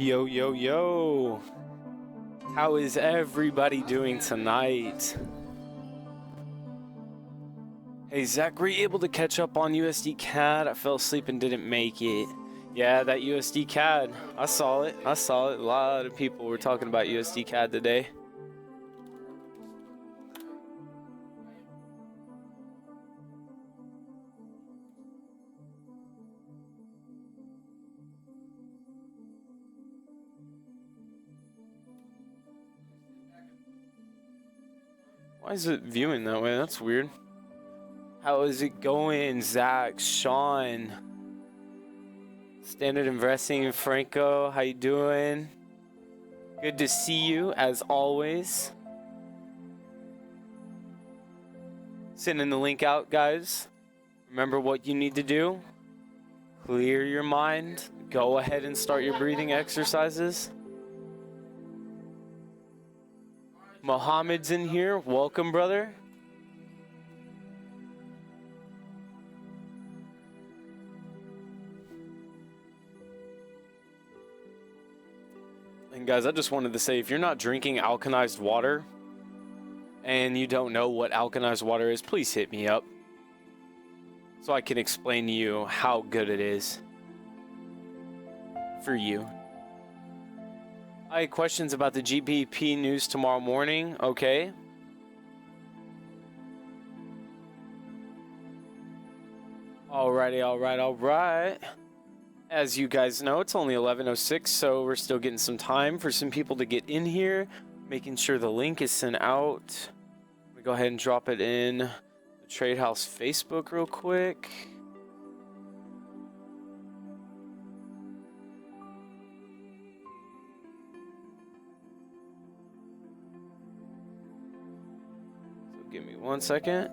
Yo, yo, yo. How is everybody doing tonight? Hey, Zach, were you able to catch up on USD CAD? I fell asleep and didn't make it. Yeah, that USD CAD. I saw it. A lot of people were talking about USD CAD today. Why is it viewing that way? That's weird. How is it going, Zach, Sean, Standard Investing, Franco? How you doing? Good to see you, as always. Sending the link out, guys. Remember what you need to do. Clear your mind. Go ahead and start your breathing exercises. Mohammed's in here. Welcome, brother. And guys, I just wanted to say, if you're not drinking alkalized water and you don't know what alkalized water is, please hit me up so I can explain to you how good it is for you. I had questions about the GBP news tomorrow morning. Okay. Alright. As you guys know, it's only 11:06, so we're still getting some time for some people to get in here, making sure the link is sent out. Let me go ahead and drop it in the Trade House Facebook real quick. So give me 1 second.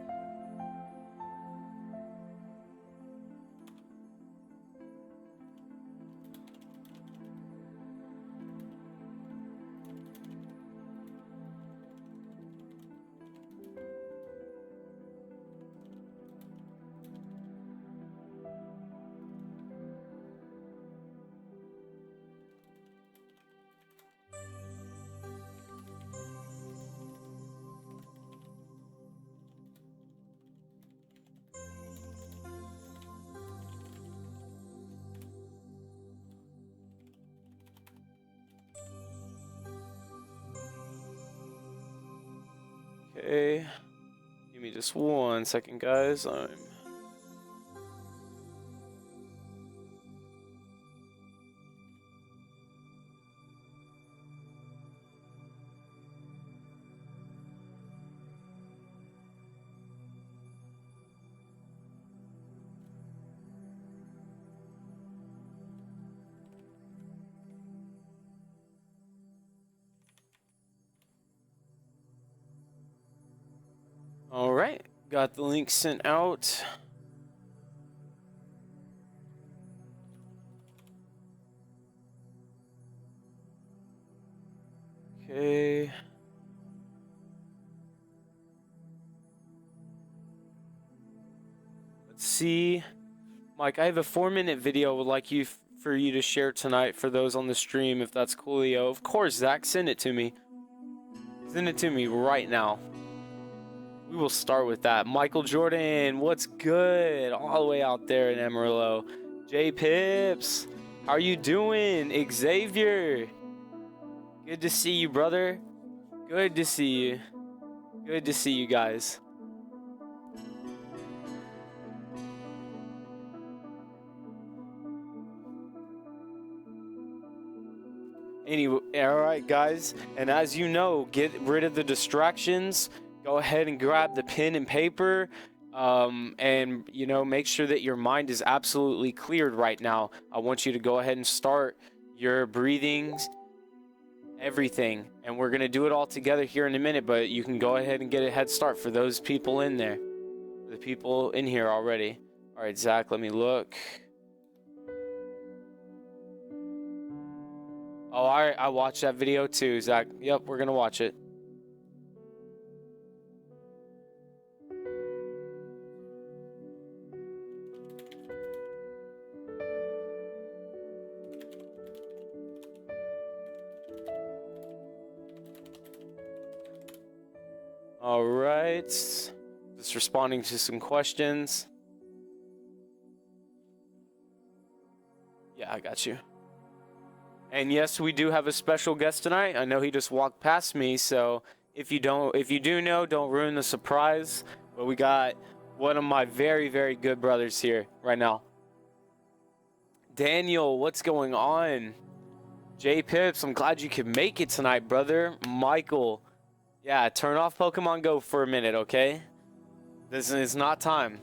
Okay, give me just 1 second, guys. All right, got the link sent out. Okay. Let's see. Mike, I have a 4-minute video I would like for you to share tonight for those on the stream, if that's coolio. Of course, Zach, send it to me. Send it to me right now. We will start with that. Michael Jordan, what's good? All the way out there in Amarillo. J Pips, how are you doing? Xavier, good to see you, brother. Good to see you. Good to see you guys. Anyway, all right, guys. And as you know, get rid of the distractions. Go ahead and grab the pen and paper, and make sure that your mind is absolutely cleared right now. I want you to go ahead and start your breathings, everything, and we're gonna do it all together here in a minute. But you can go ahead and get a head start for those people in there, the people in here already. All right, Zach, let me look. Oh, I watched that video too, Zach. Yep, we're gonna watch it. All right. Just responding to some questions. Yeah, I got you. And yes, we do have a special guest tonight. I know he just walked past me, so if you do know, don't ruin the surprise. But we got one of my very, very good brothers here right now. Daniel, what's going on? J Pips, I'm glad you could make it tonight, brother. Michael, yeah, turn off Pokemon Go for a minute, okay? This is not time.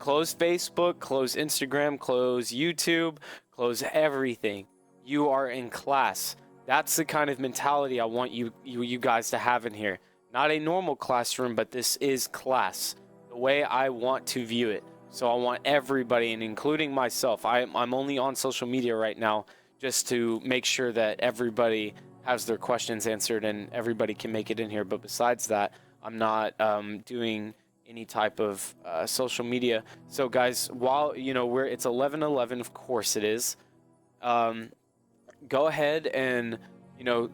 Close Facebook, close Instagram, close YouTube, close everything. You are in class. That's the kind of mentality I want you guys to have in here. Not a normal classroom, but this is class. The way I want to view it. So I want everybody, and including myself, I'm only on social media right now just to make sure that everybody has their questions answered and everybody can make it in here. But besides that, I'm not doing any type of social media. So guys, while it's 11:11, of course it is. Go ahead and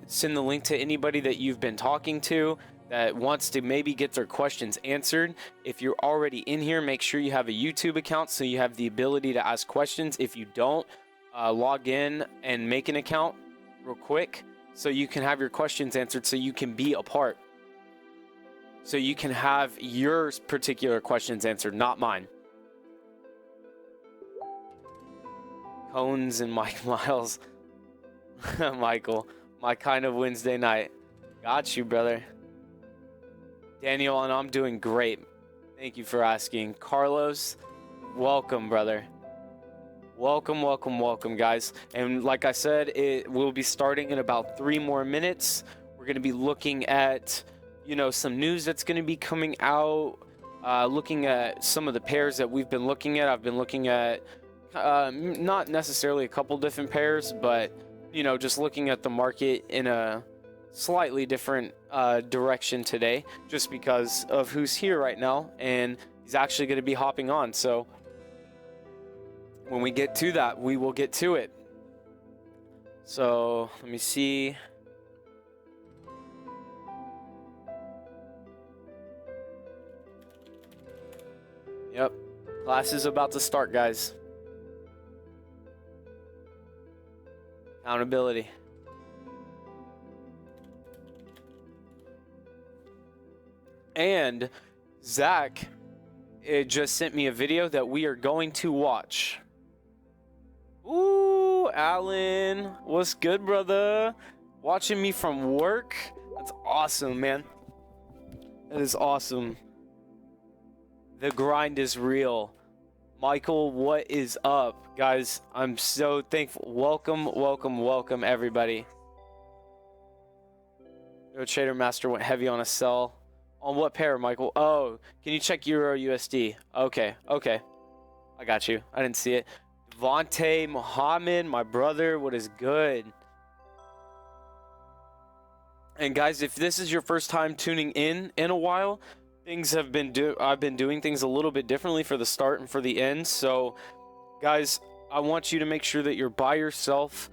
send the link to anybody that you've been talking to that wants to maybe get their questions answered. If you're already in here, make sure you have a YouTube account so you have the ability to ask questions. If you don't, log in and make an account real quick so you can have your questions answered, so you can be a part, so you can have your particular questions answered, not mine. Cones and Mike Miles. Michael, my kind of Wednesday night. Got you, brother. Daniel, and I'm doing great. Thank you for asking. Carlos, welcome, brother. Welcome, welcome, welcome, guys. And like I said, it will be starting in about 3 more minutes. We're going to be looking at, some news that's going to be coming out, looking at some of the pairs that we've been looking at. I've been looking at not necessarily a couple different pairs, but, just looking at the market in a slightly different direction today, just because of who's here right now, and he's actually going to be hopping on. So when we get to that, we will get to it. So let me see. Yep, class is about to start, guys. Accountability. And Zach, it just sent me a video that we are going to watch. Ooh, Alan, what's good, brother? Watching me from work? That's awesome, man. That is awesome. The grind is real. Michael, what is up? Guys, I'm so thankful. Welcome, welcome, welcome, everybody. Yo, Trader Master went heavy on a sell. On what pair, Michael? Oh, can you check Euro USD? Okay, okay. I got you. I didn't see it. Devontae Muhammad, my brother, what is good? And guys, if this is your first time tuning in a while, I've been doing things a little bit differently for the start and for the end. So guys, I want you to make sure that you're by yourself,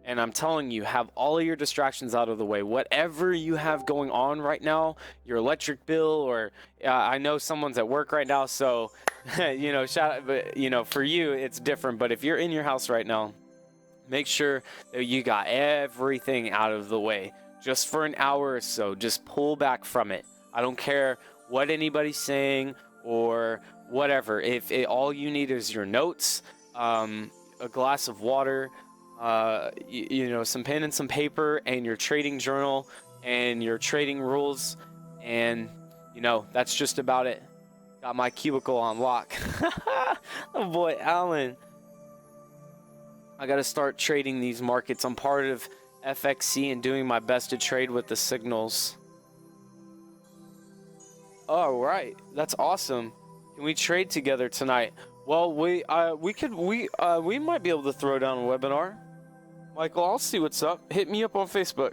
and I'm telling you, have all of your distractions out of the way. Whatever you have going on right now, your electric bill, or I know someone's at work right now, so shout out, but for you it's different. But if you're in your house right now, make sure that you got everything out of the way just for an hour or so. Just pull back from it. I don't care what anybody's saying or whatever. If all you need is your notes, a glass of water, some pen and some paper, and your trading journal and your trading rules, and that's just about it. Got my cubicle on lock. Oh boy, Alan, I gotta start trading these markets. I'm part of FXC and doing my best to trade with the signals. All right, that's awesome. Can we trade together tonight? Well, we might be able to throw down a webinar. Michael, I'll see what's up. Hit me up on Facebook.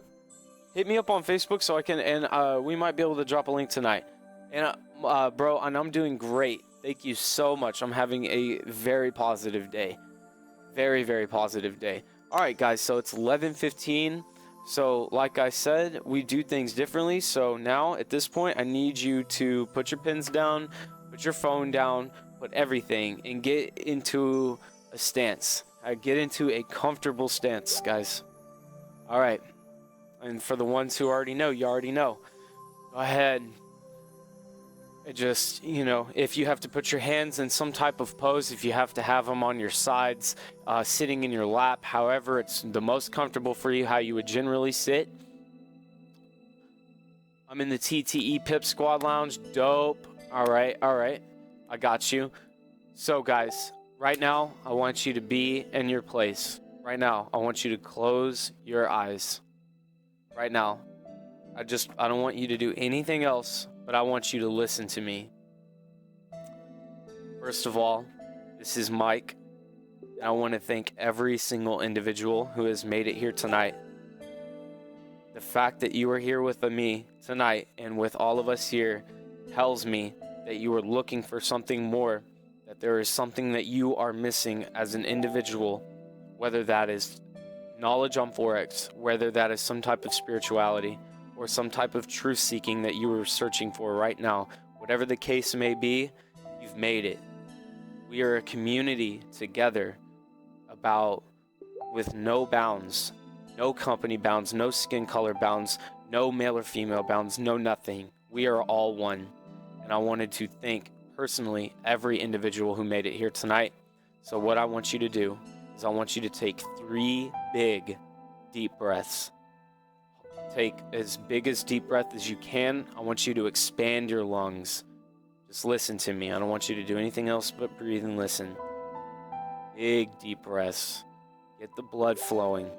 Hit me up on Facebook so I can, and we might be able to drop a link tonight. And bro, and I'm doing great. Thank you so much. I'm having a very positive day. Very, very positive day. All right, guys, so it's 11:15. So like I said, we do things differently. So now at this point, I need you to put your pens down, put your phone down, put everything, and get into a stance. Get into a comfortable stance, guys. All right. And for the ones who already know, you already know. Go ahead. Just, if you have to put your hands in some type of pose, if you have to have them on your sides, sitting in your lap, however it's the most comfortable for you, how you would generally sit. I'm in the TTE Pip Squad Lounge. Dope. All right. I got you. So, guys, right now, I want you to be in your place. Right now, I want you to close your eyes. Right now. I don't want you to do anything else, but I want you to listen to me. First of all, this is Mike, and I want to thank every single individual who has made it here tonight. The fact that you are here with me tonight and with all of us here tells me that you are looking for something more, that there is something that you are missing as an individual, whether that is knowledge on Forex, whether that is some type of spirituality, or some type of truth seeking that you are searching for right now. Whatever the case may be, you've made it. We are a community together with no bounds, no company bounds, no skin color bounds, no male or female bounds, no nothing. We are all one. And I wanted to thank personally every individual who made it here tonight. So what I want you to do is I want you to take 3 big, deep breaths. Take as big as deep breath as you can. I want you to expand your lungs. Just listen to me. I don't want you to do anything else but breathe and listen. Big deep breaths. Get the blood flowing.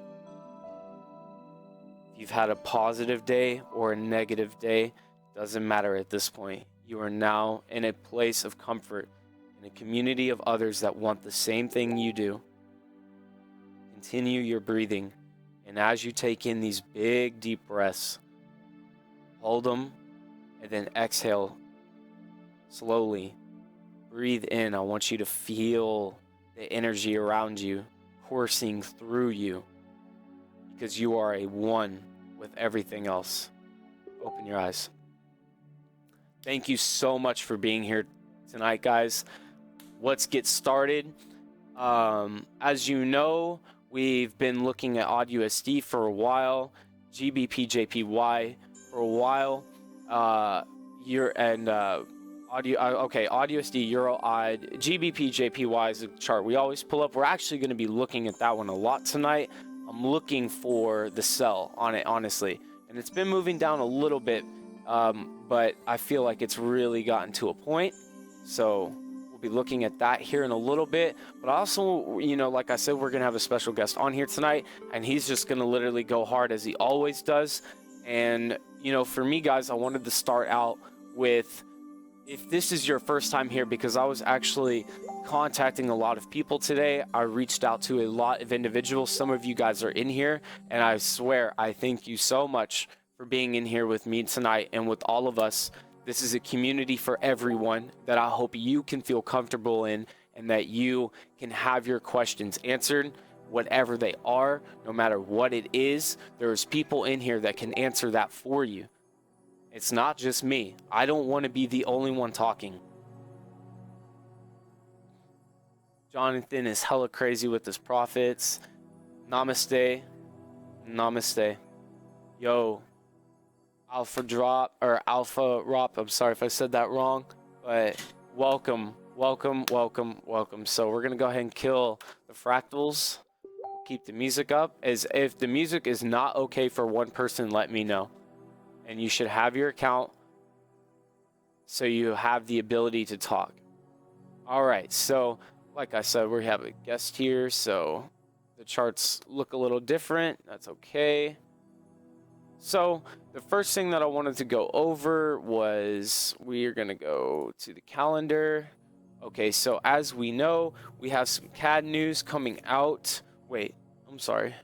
If you've had a positive day or a negative day, doesn't matter at this point. You are now in a place of comfort, in a community of others that want the same thing you do. Continue your breathing. And as you take in these big, deep breaths, hold them and then exhale slowly. Breathe in. I want you to feel the energy around you coursing through you because you are a one with everything else. Open your eyes. Thank you so much for being here tonight, guys. Let's get started. As you know, we've been looking at AUD/USD for a while, GBP JPY for a while, AUD/USD, Euro AUD, GBP JPY is a chart we always pull up. We're actually going to be looking at that one a lot tonight. I'm looking for the sell on it, honestly, and it's been moving down a little bit, but I feel like it's really gotten to a point, so we'll be looking at that here in a little bit. But also, like I said, we're gonna have a special guest on here tonight, and he's just gonna literally go hard as he always does. And for me, guys, I wanted to start out with, if this is your first time here, because I was actually contacting a lot of people today. I reached out to a lot of individuals. Some of you guys are in here, and I swear I thank you so much for being in here with me tonight and with all of us. This is a community for everyone that I hope you can feel comfortable in, and that you can have your questions answered, whatever they are, no matter what it is. There's people in here that can answer that for you. It's not just me. I don't want to be the only one talking. Jonathan is hella crazy with his profits. Namaste. Namaste. Yo. Alpha Rop. I'm sorry if I said that wrong, but welcome. So we're going to go ahead and kill the fractals. Keep the music up. As if the music is not okay for one person, let me know. And you should have your account so you have the ability to talk. All right, so like I said, we have a guest here, so the charts look a little different. That's okay. So the first thing that I wanted to go over was, we are going to go to the calendar. Okay, so as we know, we have some CAD news coming out. Wait, I'm sorry.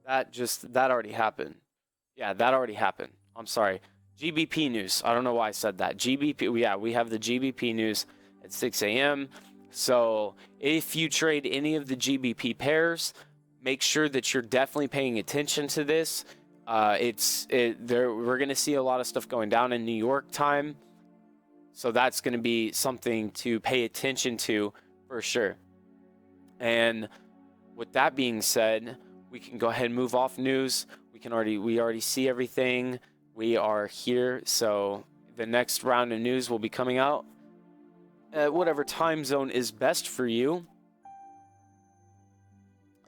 That already happened. Yeah, that already happened. I'm sorry. GBP news. I don't know why I said that. GBP, yeah, we have the GBP news at 6 a.m. So if you trade any of the GBP pairs, make sure that you're definitely paying attention to this. We're gonna see a lot of stuff going down in New York time, so that's gonna be something to pay attention to for sure. And with that being said, we can go ahead and move off news. We already see everything. We are here, so the next round of news will be coming out at whatever time zone is best for you.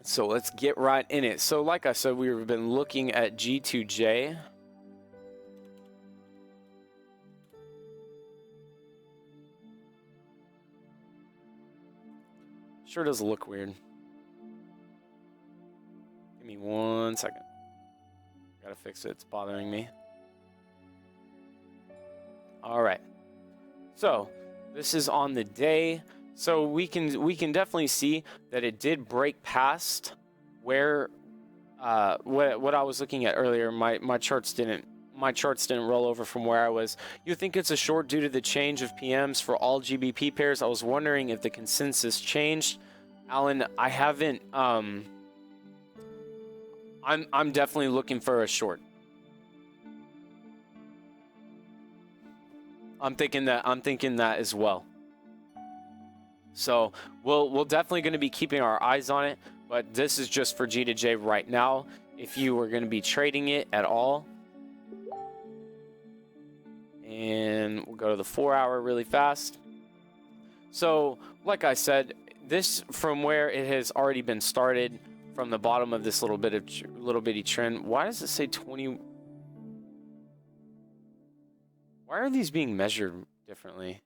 So let's get right in it. So like I said, we've been looking at G2J. Sure does look weird. Give me 1 second. Gotta fix it. It's bothering me. All right. So this is on the day. So we can definitely see that it did break past where what I was looking at earlier. My charts didn't roll over from where I was. You think it's a short due to the change of PMs for all GBP pairs? I was wondering if the consensus changed. Alan, I haven't. I'm definitely looking for a short. I'm thinking that as well. So we'll definitely going to be keeping our eyes on it, but this is just for G2J right now. If you were going to be trading it at all, and we'll go to the 4-hour really fast. So like I said, this from where it has already been started from the bottom of this little bitty trend. Why does it say 20? Why are these being measured differently?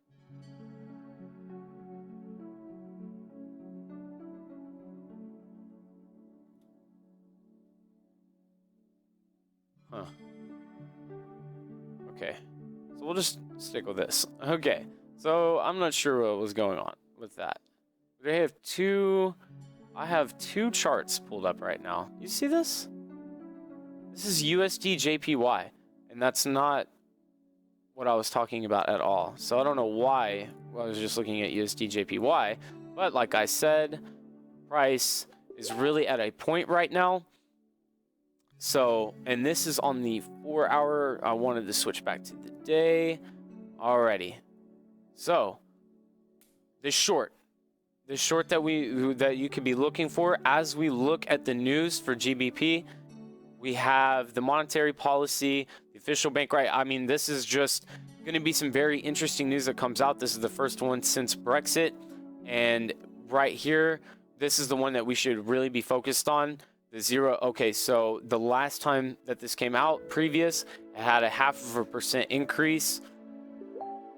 Huh. Okay. So we'll just stick with this. Okay. So I'm not sure what was going on with that. I have two charts pulled up right now. You see this? This is USD JPY, and that's not what I was talking about at all. So I don't know why I was just looking at USD JPY, but like I said, price is really at a point right now. So, and this is on the 4-hour. I wanted to switch back to the day. Alrighty. So, the short that you could be looking for as we look at the news for GBP, we have the monetary policy, the official bank rate. I mean, this is just going to be some very interesting news that comes out. This is the first one since Brexit, and right here, this is the one that we should really be focused on. The zero. Okay, so the last time that this came out, previous, it had a 0.5% increase,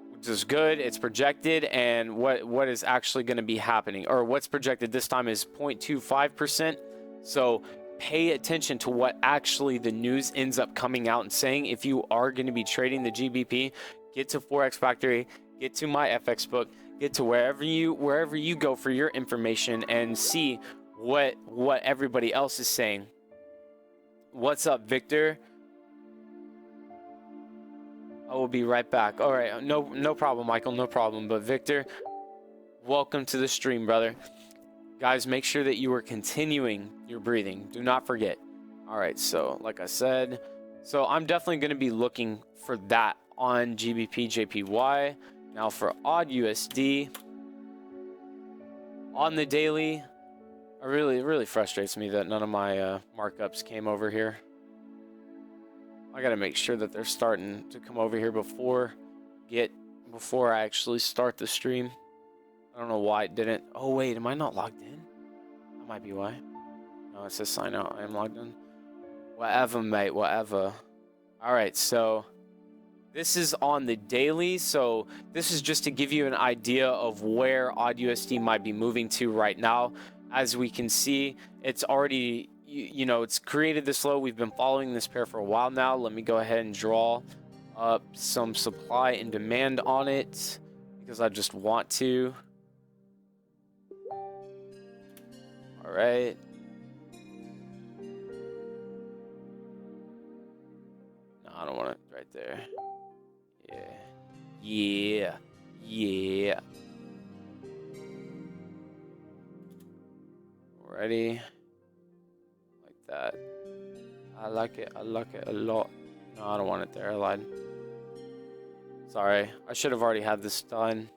which is good. It's projected, and what is actually going to be happening, or what's projected this time, is 0.25%. So pay attention to what actually the news ends up coming out and saying. If you are going to be trading the GBP, get to Forex Factory, get to my FX book, get to wherever you go for your information, and see what everybody else is saying. What's up, Victor? I will be right back. All right, no problem, Michael, no problem. But Victor, welcome to the stream, brother. Guys, make sure that you are continuing your breathing. Do not forget. All right, so like I said, so I'm definitely going to be looking for that on GBP JPY. Now for odd USD on the daily, it really frustrates me that none of my markups came over here. I got to make sure that they're starting to come over here before I actually start the stream. I don't know why it didn't. Oh wait, am I not logged in? That might be why. No, it says sign out. I am logged in. Whatever, mate, whatever. All right, so this is on the daily. So this is just to give you an idea of where odd USD might be moving to right now. As we can see, it's already, it's created this low. We've been following this pair for a while now. Let me go ahead and draw up some supply and demand on it because I just want to. All right. No, I don't want it right there. Yeah. Ready? Like that. I like it. I like it a lot. No, I don't want it there. I lied. Sorry. I should have already had this done.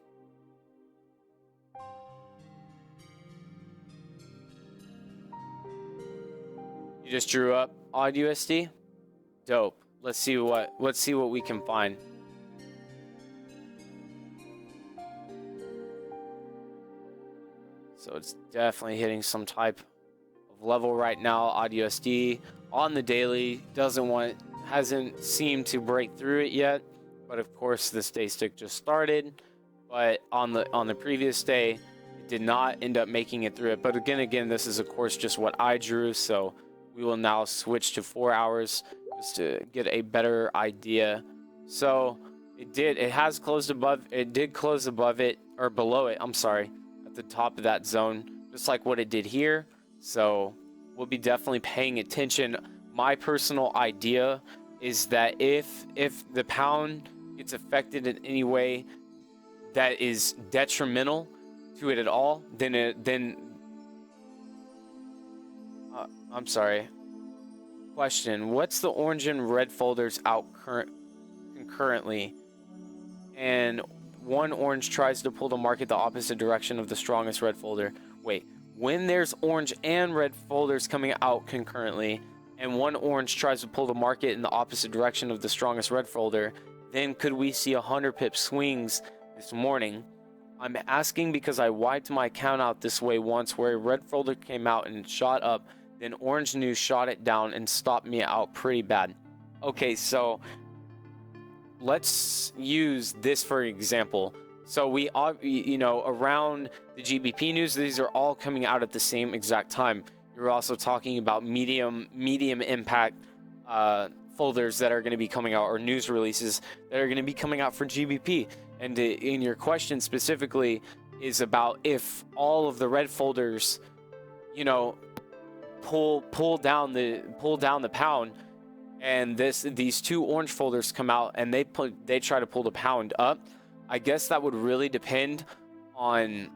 You just drew up odd USD? Dope. Let's see what we can find. So it's definitely hitting some type of level right now. Odd USD on the daily hasn't seemed to break through it yet, but of course this day stick just started. But on the previous day, it did not end up making it through it. But again, this is of course just what I drew, so we will now switch to 4 hours just to get a better idea. So it did close above it, or below it, I'm sorry, at the top of that zone, just like what it did here. So we'll be definitely paying attention. My personal idea is that if the pound gets affected in any way that is detrimental to it at all, then I'm sorry. Question: what's the orange and red folders out concurrently? And one orange tries to pull the market the opposite direction of the strongest red folder. Wait, when there's orange and red folders coming out concurrently, and one orange tries to pull the market in the opposite direction of the strongest red folder, then could we see 100 pip swings this morning? I'm asking because I wiped my account out this way once, where a red folder came out and shot up, then orange news shot it down and stopped me out pretty bad. Okay, so let's use this for example. So we, around the GBP news, these are all coming out at the same exact time. You're also talking about medium impact folders that are going to be coming out, or news releases that are going to be coming out for GBP. And in your question specifically is about if all of the red folders, pull down the pound, and these two orange folders come out and they try to pull the pound up. I guess that would really depend on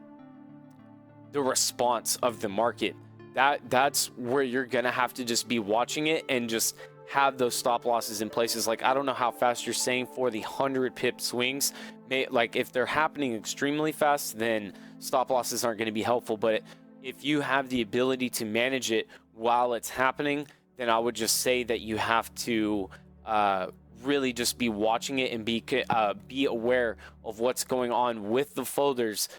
the response of the market. That's where you're gonna have to just be watching it and just have those stop losses in places. Like, I don't know how fast you're saying for the 100 pip swings. Like, if they're happening extremely fast, then stop losses aren't going to be helpful. But if you have the ability to manage it while it's happening, then I would just say that you have to really just be watching it and be aware of what's going on with the folders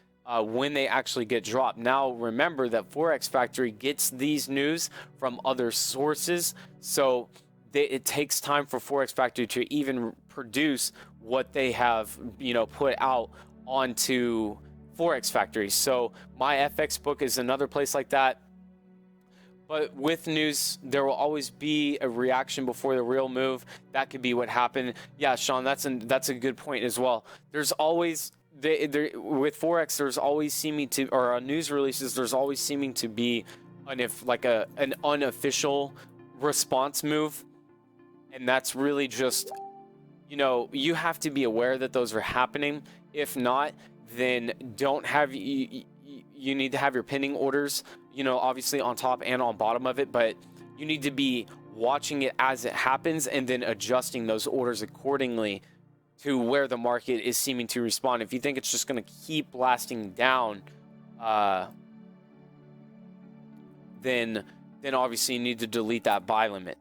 when they actually get dropped. Now, remember that Forex Factory gets these news from other sources, so it takes time for Forex Factory to even produce what they have, put out onto Forex Factory. So my FX book is another place like that. But with news, there will always be a reaction before the real move. That could be what happened. Yeah, Sean, that's a good point as well. There's always with Forex, there's always seeming to, or on news releases, there's always seeming to be an unofficial response move, and that's really just, you have to be aware that those are happening. If not, then you need to have your pending orders, obviously on top and on bottom of it, but you need to be watching it as it happens and then adjusting those orders accordingly to where the market is seeming to respond. If you think it's just going to keep blasting down, then obviously you need to delete that buy limit.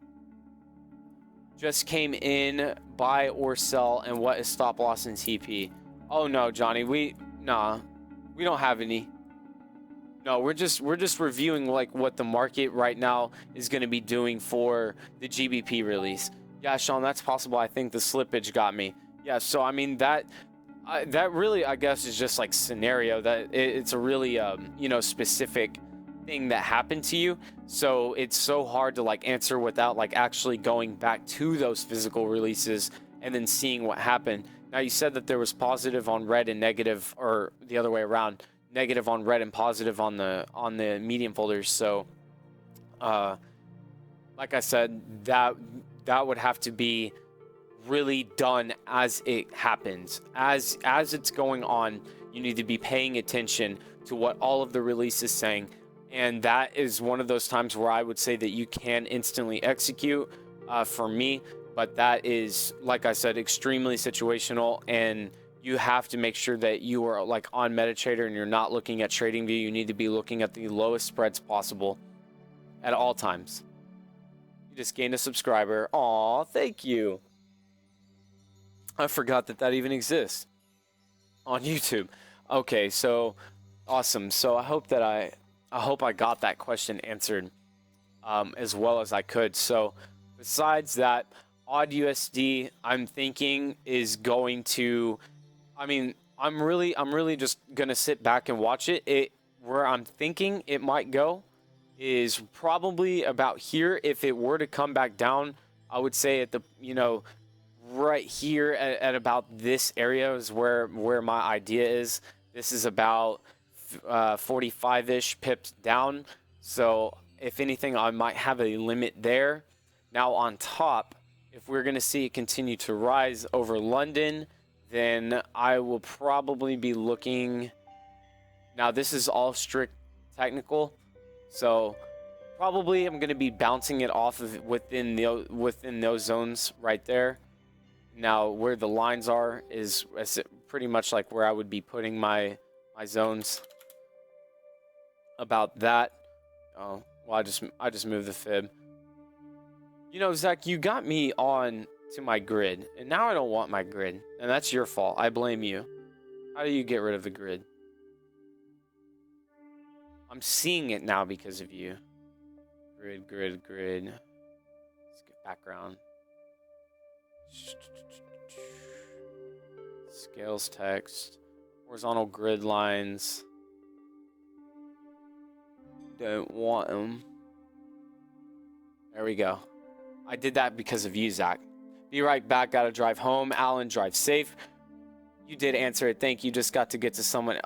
Just came in, buy or sell, and what is stop loss in TP? Oh no, Johnny, we don't have any. No, we're just reviewing like what the market right now is going to be doing for the GBP release. Yeah, Sean, that's possible. I think the slippage got me. Yeah, so I mean that really, I guess, is just like scenario that it's a really specific thing that happened to you. So it's so hard to like answer without like actually going back to those physical releases and then seeing what happened. Now, you said that there was positive on red and negative, or the other way around, negative on red and positive on the medium folders. So like I said, that would have to be really done as it happens. As it's going on, you need to be paying attention to what all of the release is saying And that is one of those times where I would say that you can instantly execute for me. But that is, like I said, extremely situational, and you have to make sure that you are like on MetaTrader and you're not looking at TradingView. You need to be looking at the lowest spreads possible at all times. You just gained a subscriber. Aw, thank you. I forgot that that even exists on YouTube. Okay, so awesome. So I hope I got that question answered as well as I could. So besides that, AudUSD, I'm thinking is going to, I mean, I'm really just gonna sit back and watch it. Where I'm thinking it might go is probably about here. If it were to come back down, I would say at the, right here at about this area is where my idea is. This is about 45-ish pips down. So if anything, I might have a limit there. Now on top, if we're going to see it continue to rise over London, then I will probably be looking. Now this is all strict technical, so probably I'm going to be bouncing it off of within those zones right there. Now where the lines are is pretty much like where I would be putting my zones. About that. Oh, well, I just moved the fib. Zach, you got me on to my grid, and now I don't want my grid, and that's your fault. I blame you. How do you get rid of the grid? I'm seeing it now because of you. Grid. Let's get background. Scales text. Horizontal grid lines. Don't want them. There we go. I did that because of you, Zach. Be right back. Gotta drive home. Alan, drive safe. You did answer it. Thank you. Just got to get to someone.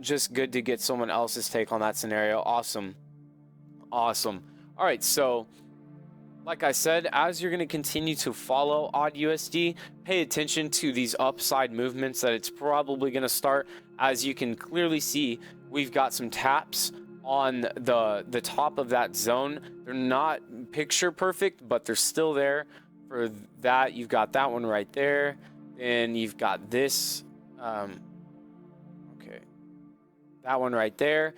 Just good to get someone else's take on that scenario. Awesome. All right. So, like I said, as you're going to continue to follow AudUSD, pay attention to these upside movements that it's probably going to start. As you can clearly see, we've got some taps on the top of that zone. They're not picture perfect, but they're still there. For that, you've got that one right there. Then you've got this. Okay, that one right there.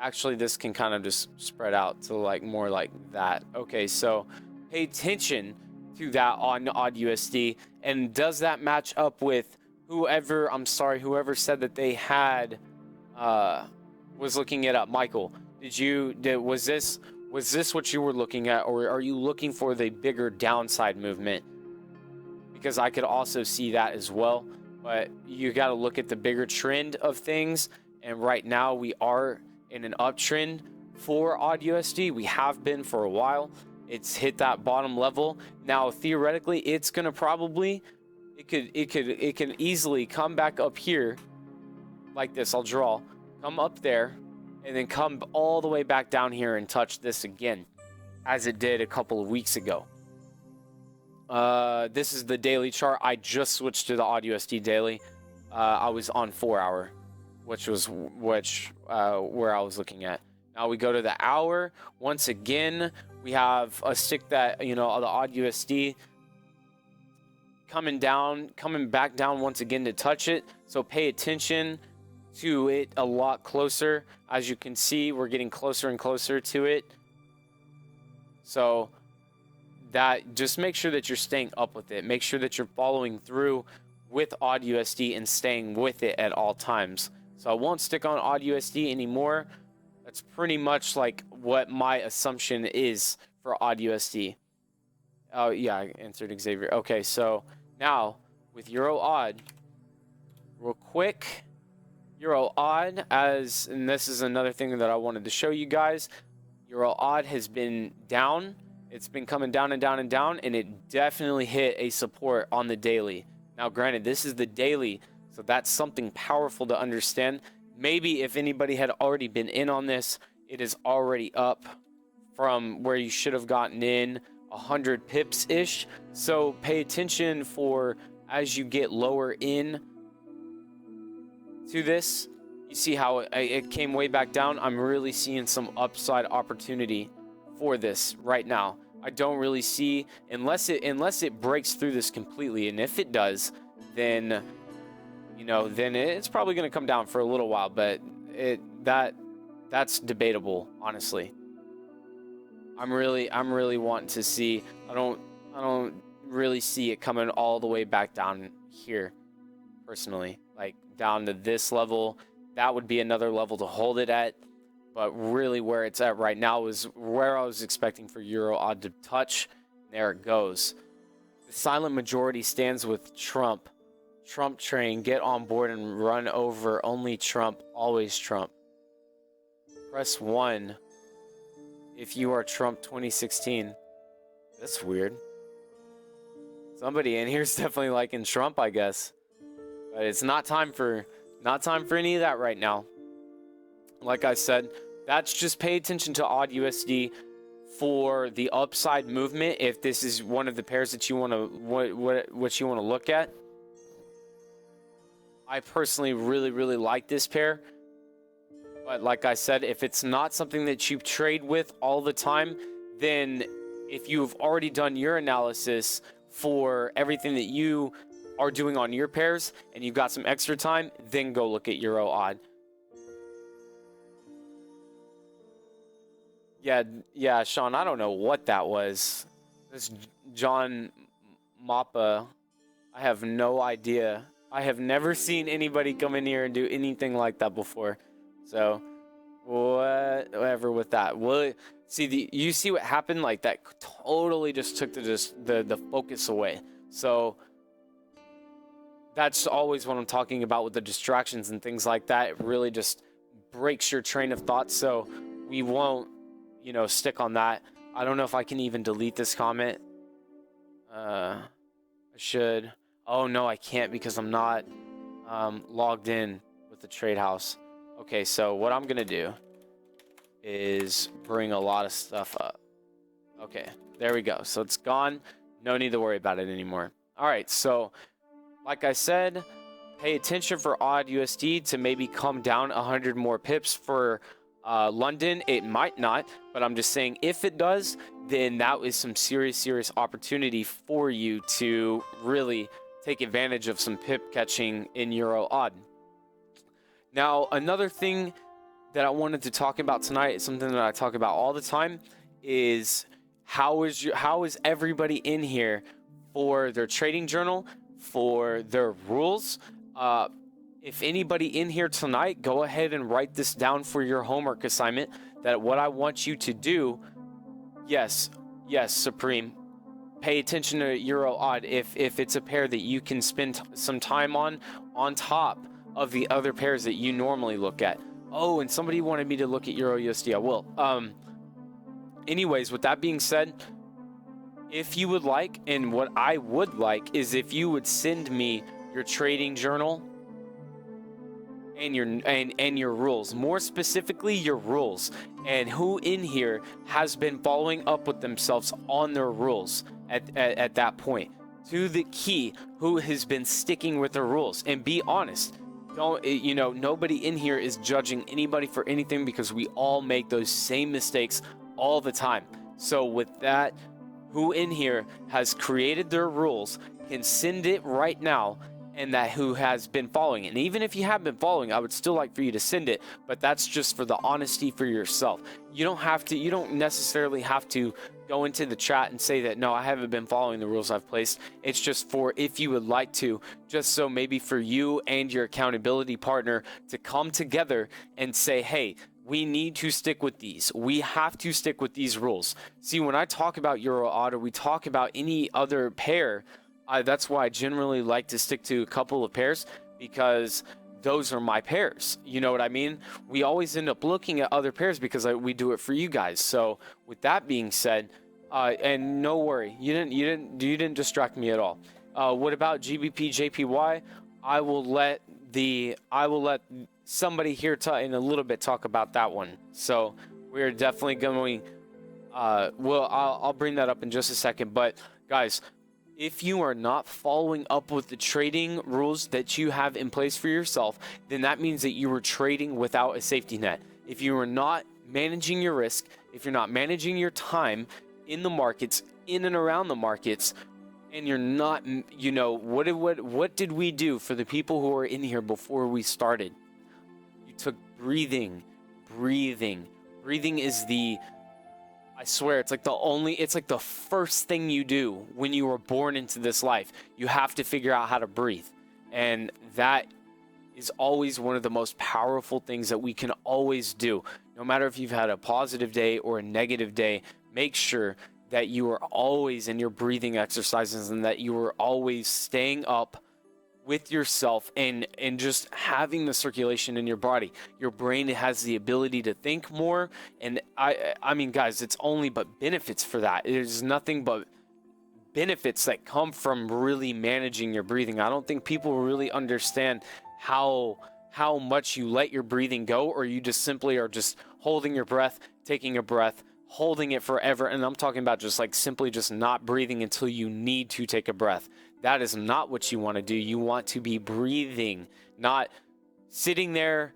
Actually, this can kind of just spread out to like more like that. Okay, so pay attention to that on AudUSD. And does that match up with whoever said that they had was looking it up? Michael, was this what you were looking at, or are you looking for the bigger downside movement? Because I could also see that as well, but you got to look at the bigger trend of things. And right now we are in an uptrend for AudUSD. We have been for a while. It's hit that bottom level. Now theoretically, it's gonna probably it can easily come back up here like this. I'll draw, come up there, and then come all the way back down here and touch this again, as it did a couple of weeks ago. This is the daily chart. I just switched to the AudUSD daily. I was on 4 hour, where I was looking at. Now we go to the hour. Once again, we have a stick that, the AudUSD coming back down once again to touch it. So pay attention to it a lot closer. As you can see, we're getting closer and closer to it. So that, just make sure that you're staying up with it. Make sure that you're following through with AudUSD and staying with it at all times. So I won't stick on AudUSD anymore. That's pretty much like what my assumption is for AudUSD. Oh yeah, I answered Xavier. Okay, so now with Euro Aud, real quick, Euro Aud, and this is another thing that I wanted to show you guys. Euro Aud has been down. It's been coming down and down and down, and it definitely hit a support on the daily. Now, granted, this is the daily, so that's something powerful to understand. Maybe if anybody had already been in on this, it is already up from where you should have gotten in 100 pips ish. So pay attention for as you get lower in to this. You see how it came way back down? I'm really seeing some upside opportunity for this right now. I don't really see, unless it breaks through this completely, and if it does, then then it's probably going to come down for a little while, but that's debatable, honestly. I'm really wanting to see. I don't really see it coming all the way back down here, personally. Like down to this level, that would be another level to hold it at. But really, where it's at right now is where I was expecting for Euro odd to touch. There it goes. The silent majority stands with Trump. Trump train, get on board and run over. Only Trump, always Trump. Press 1 if you are Trump 2016. That's weird. Somebody in here's definitely liking Trump, I guess. But it's not time for any of that right now. Like I said, that's just pay attention to odd USD for the upside movement if this is one of the pairs that you want to what you want to look at. I personally really like this pair. But like I said, if it's not something that you trade with all the time, then if you've already done your analysis for everything that you are doing on your pairs and you've got some extra time, then go look at Euro odd. Yeah, Sean, I don't know what that was. This John Mappa, I have no idea. I have never seen anybody come in here and do anything like that before. So, whatever with that. Well, you see what happened? Like that totally just took the focus away. So that's always what I'm talking about with the distractions and things like that. It really just breaks your train of thought. So we won't, stick on that. I don't know if I can even delete this comment. I should. Oh no, I can't because I'm not logged in with the trade house. Okay, so what I'm gonna do is bring a lot of stuff up. Okay, there we go. So it's gone. No need to worry about it anymore. All right, so like I said, pay attention for odd USD to maybe come down 100 more pips for London. It might not, but I'm just saying if it does, then that is some serious opportunity for you to really take advantage of some pip catching in Euro odd. Now, another thing that I wanted to talk about tonight is something that I talk about all the time is how is everybody in here for their trading journal, for their rules. If anybody in here tonight, go ahead and write this down for your homework assignment, that what I want you to do, yes, Supreme, pay attention to Euro odd if it's a pair that you can spend some time on top of the other pairs that you normally look at. Oh, and somebody wanted me to look at Euro USD. I will. Anyways, with that being said, if you would like, and what I would like is if you would send me your trading journal and your rules, more specifically your rules, and who in here has been following up with themselves on their rules at that point, to the key, who has been sticking with their rules. And be honest, don't nobody in here is judging anybody for anything, because we all make those same mistakes all the time. So with that, who in here has created their rules can send it right now, and that who has been following it. And even if you have been following, I would still like for you to send it, but that's just for the honesty for yourself. You don't necessarily have to go into the chat and say that, no, I haven't been following the rules I've placed. It's just for if you would like to, just so maybe for you and your accountability partner to come together and say, hey, we need to stick with these. We have to stick with these rules. See, when I talk about Euro odd, or we talk about any other pair, that's why I generally like to stick to a couple of pairs, because those are my pairs. You know what I mean? We always end up looking at other pairs because we do it for you guys. So with that being said, and no worry, you didn't distract me at all. What about GBP JPY? I will let somebody here in a little bit talk about that one. So we're definitely going. I'll bring that up in just a second. But guys, If you are not following up with the trading rules that you have in place for yourself, then that means that you are trading without a safety net. If you are not managing your risk, if you're not managing your time in the markets, in and around the markets, and you're not, you know, what did we do for the people who are in here before we started? You took breathing. Breathing is I swear, it's like the first thing you do when you were born into this life. You have to figure out how to breathe. And that is always one of the most powerful things that we can always do. No matter if you've had a positive day or a negative day, make sure that you are always in your breathing exercises and that you are always staying up with yourself and just having the circulation in your body. Your brain has the ability to think more, and I mean, guys, it's only but benefits for that. There's nothing but benefits that come from really managing your breathing. I don't think people really understand how much you let your breathing go, or you just simply are just holding your breath, taking a breath, holding it forever. And I'm talking about just like simply just not breathing until you need to take a breath. That is not what you want to do. You want to be breathing, not sitting there.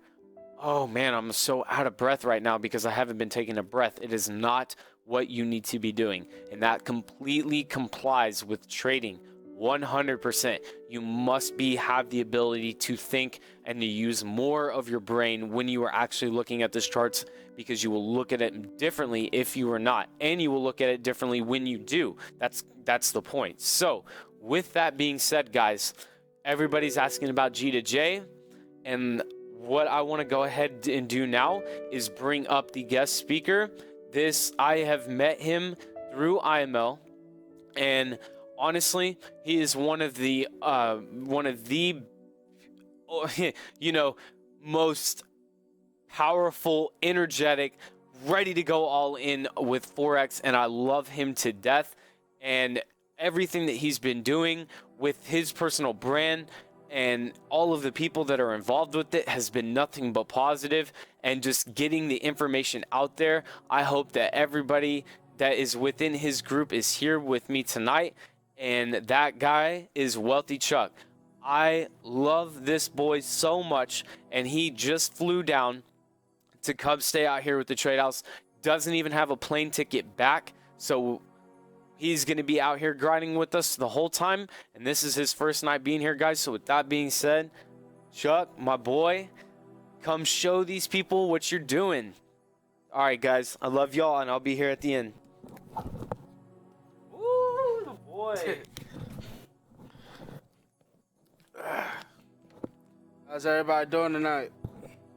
Oh man, I'm so out of breath right now because I haven't been taking a breath. It is not what you need to be doing. And that completely complies with trading. 100%. You must have the ability to think and to use more of your brain when you are actually looking at this charts, because you will look at it differently if you are not, and you will look at it differently when you do. That's the point. So with that being said, guys, everybody's asking about G to J, and what I want to go ahead and do now is bring up the guest speaker. I have met him through IML, and honestly, he is one of the you know, most powerful, energetic, ready to go all in with Forex, and I love him to death. And everything that he's been doing with his personal brand and all of the people that are involved with it has been nothing but positive, and just getting the information out there. I hope that everybody that is within his group is here with me tonight, and that guy is Wealthy Chuck. I love this boy so much, and he just flew down to come stay out here with the Trade House. Doesn't even have a plane ticket back, so he's going to be out here grinding with us the whole time, and this is his first night being here, guys. So with that being said, Chuck, my boy, come show these people what you're doing. All right, guys, I love y'all, and I'll be here at the end. Ooh, the boy. How's everybody doing tonight?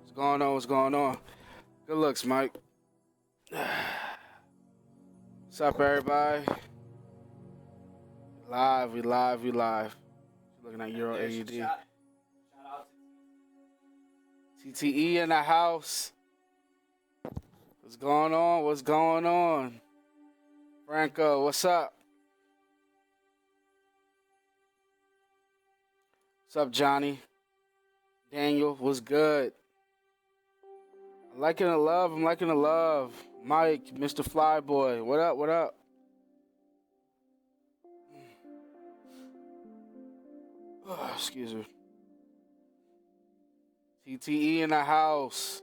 What's going on? What's going on? Good looks, Mike. What's up, everybody? We live. Looking at Euro AUD. TTE in the house. What's going on? What's going on? Franco, what's up? What's up, Johnny? Daniel, what's good? I'm liking the love. Mike, Mr. Flyboy, what up? Oh, excuse me. TTE in the house.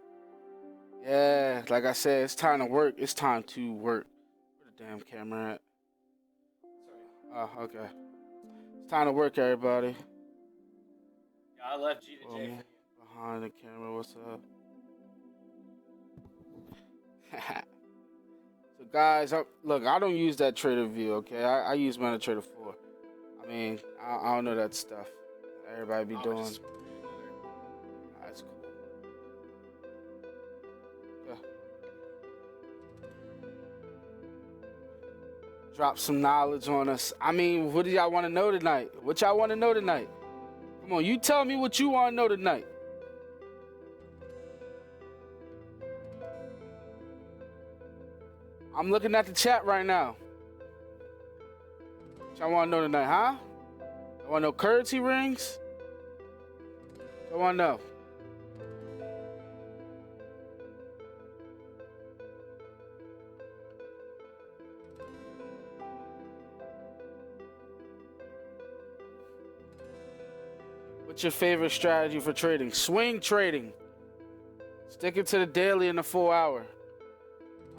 Yeah, like I said, it's time to work. Where the damn camera at? Oh, okay. It's time to work, everybody. Yeah, I left G to J. Behind the camera, what's up? So, guys, look, I don't use that Trader View, okay? I use MetaTrader 4. I mean, I don't know that stuff. Everybody be doing. That's cool. Yeah. Drop some knowledge on us. I mean, what do y'all want to know tonight? Come on, you tell me what you want to know tonight. I'm looking at the chat right now. What y'all want to know tonight, huh? I want to know currency rings? I want to know. What's your favorite strategy for trading? Swing trading. Sticking to the daily and the 4 hour.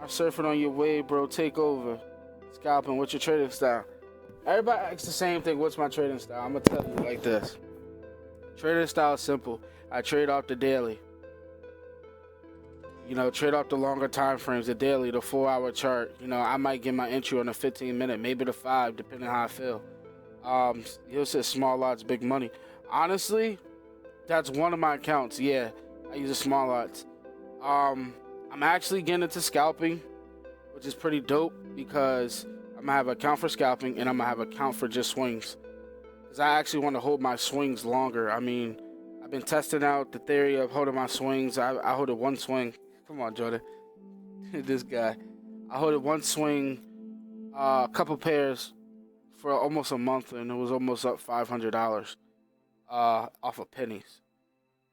I'm surfing on your wave, bro. Take over. Scalping. What's your trading style? Everybody asks the same thing. What's my trading style? I'm gonna tell you like this. Trading style is simple. I trade off the daily. Trade off the longer time frames, the daily, the 4 hour chart. I might get my entry on a 15-minute, maybe the 5, depending on how I feel. You'll say small lots, big money. Honestly, that's one of my accounts. Yeah, I use the small lots. I'm actually getting into scalping, which is pretty dope because I'm gonna have an account for scalping and I'm gonna have an account for just swings. Because I actually want to hold my swings longer. I mean, I've been testing out the theory of holding my swings. I hold it one swing. Come on, Jordan. This guy. I hold it one swing, a couple pairs for almost a month, and it was almost up $500 off of pennies.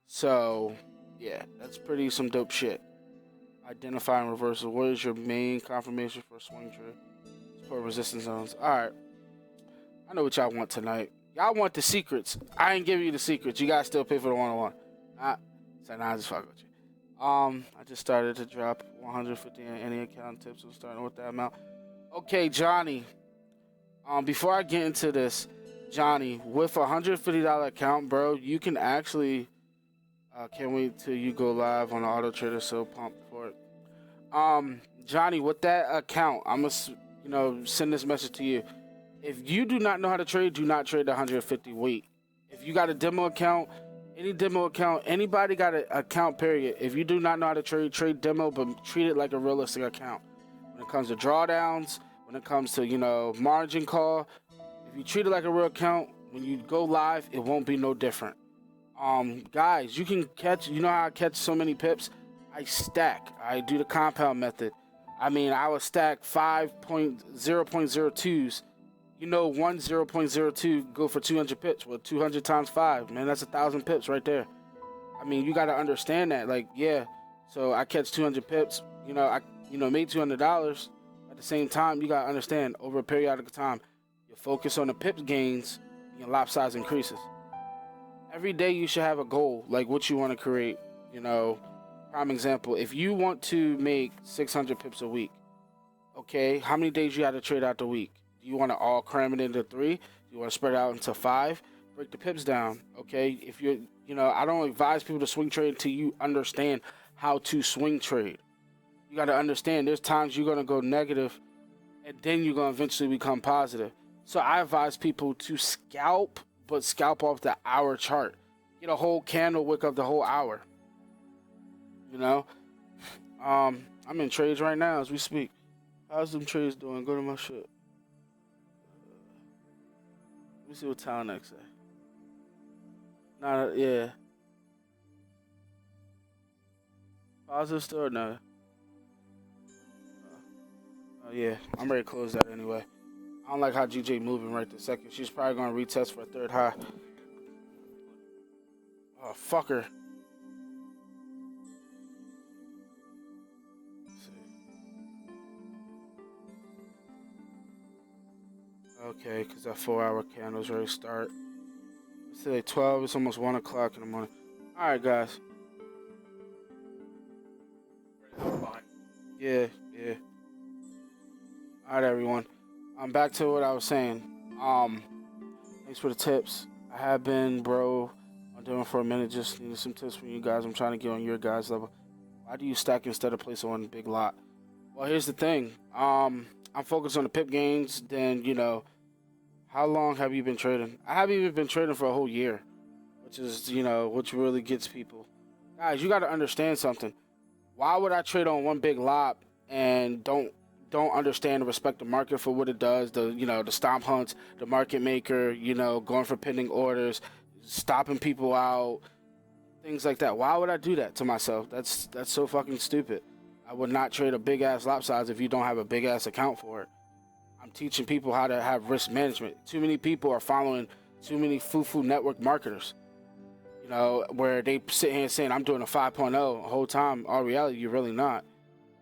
So, yeah, that's pretty some dope shit. Identifying reversal. What is your main confirmation for a swing trade? Support resistance zones. Alright. I know what y'all want tonight. Y'all want the secrets. I ain't giving you the secrets. You guys still pay for the one-on-one. So now I just fuck with you. I just started to drop 150 in any account tips. I'm starting with that amount. Okay, Johnny. Before I get into this, Johnny, with a $150 account, bro, you can actually can't wait till you go live on Auto Trader. So pumped for it. Johnny, with that account, I'm gonna send this message to you. If you do not know how to trade, do not trade the 150. Wait. If you got a demo account, any demo account, anybody got an account, period. If you do not know how to trade demo, but treat it like a realistic account. When it comes to drawdowns, when it comes to, margin call, if you treat it like a real account, when you go live, it won't be no different. Guys, you can catch, how I catch so many pips? I stack. I do the compound method. I mean, I would stack 5.0.02s. One 0.02 go for 200 pips. Well, 200 times 5, man, that's 1,000 pips right there. I mean, you got to understand that. Like, yeah, so I catch 200 pips. I made $200. At the same time, you got to understand, over a periodic time, you focus on the pips gains, your lot size increases. Every day you should have a goal, like what you want to create. Prime example, if you want to make 600 pips a week, okay, how many days you got to trade out the week? Do you want to all cram it into 3? Do you want to spread it out into 5? Break the pips down, okay? If you're, I don't advise people to swing trade until you understand how to swing trade. You got to understand there's times you're going to go negative and then you're going to eventually become positive. So I advise people to scalp, but scalp off the hour chart. Get a whole candle wick of the whole hour. I'm in trades right now as we speak. How's them trades doing? Go to my shit. Let me see what Town X say. Nah, yeah. Positive still or no? Oh yeah, I'm ready to close that anyway. I don't like how GJ moving right this second. She's probably gonna retest for a third high. Oh, fuck her. Okay, because that 4 hour candle's ready to start. It's today 12, it's almost 1 o'clock in the morning. Alright, guys. Yeah. Alright, everyone. I'm back to what I was saying. Thanks for the tips. I have been, bro. I'm doing it for a minute. Just needed some tips from you guys. I'm trying to get on your guys' level. Why do you stack instead of place on one big lot? Well, here's the thing. I'm focused on the pip gains. Then, how long have you been trading? I haven't even been trading for a whole year, which is, which really gets people. Guys, you got to understand something. Why would I trade on one big lot and don't understand and respect the market for what it does? The stomp hunts, the market maker, going for pending orders, stopping people out, things like that. Why would I do that to myself? That's so fucking stupid. I would not trade a big ass lot size if you don't have a big ass account for it. I'm teaching people how to have risk management. Too many people are following too many foo-foo network marketers. Where they sit here saying, I'm doing a 5.0 the whole time. All reality, you're really not.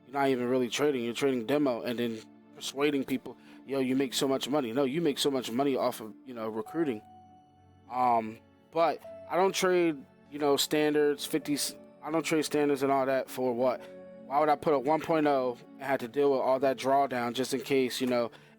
You're not even really trading. You're trading demo and then persuading people, you make so much money. No, you make so much money off of, recruiting. But I don't trade, standards, 50s. I don't trade standards and all that for what? Why would I put a 1.0 and have to deal with all that drawdown just in case,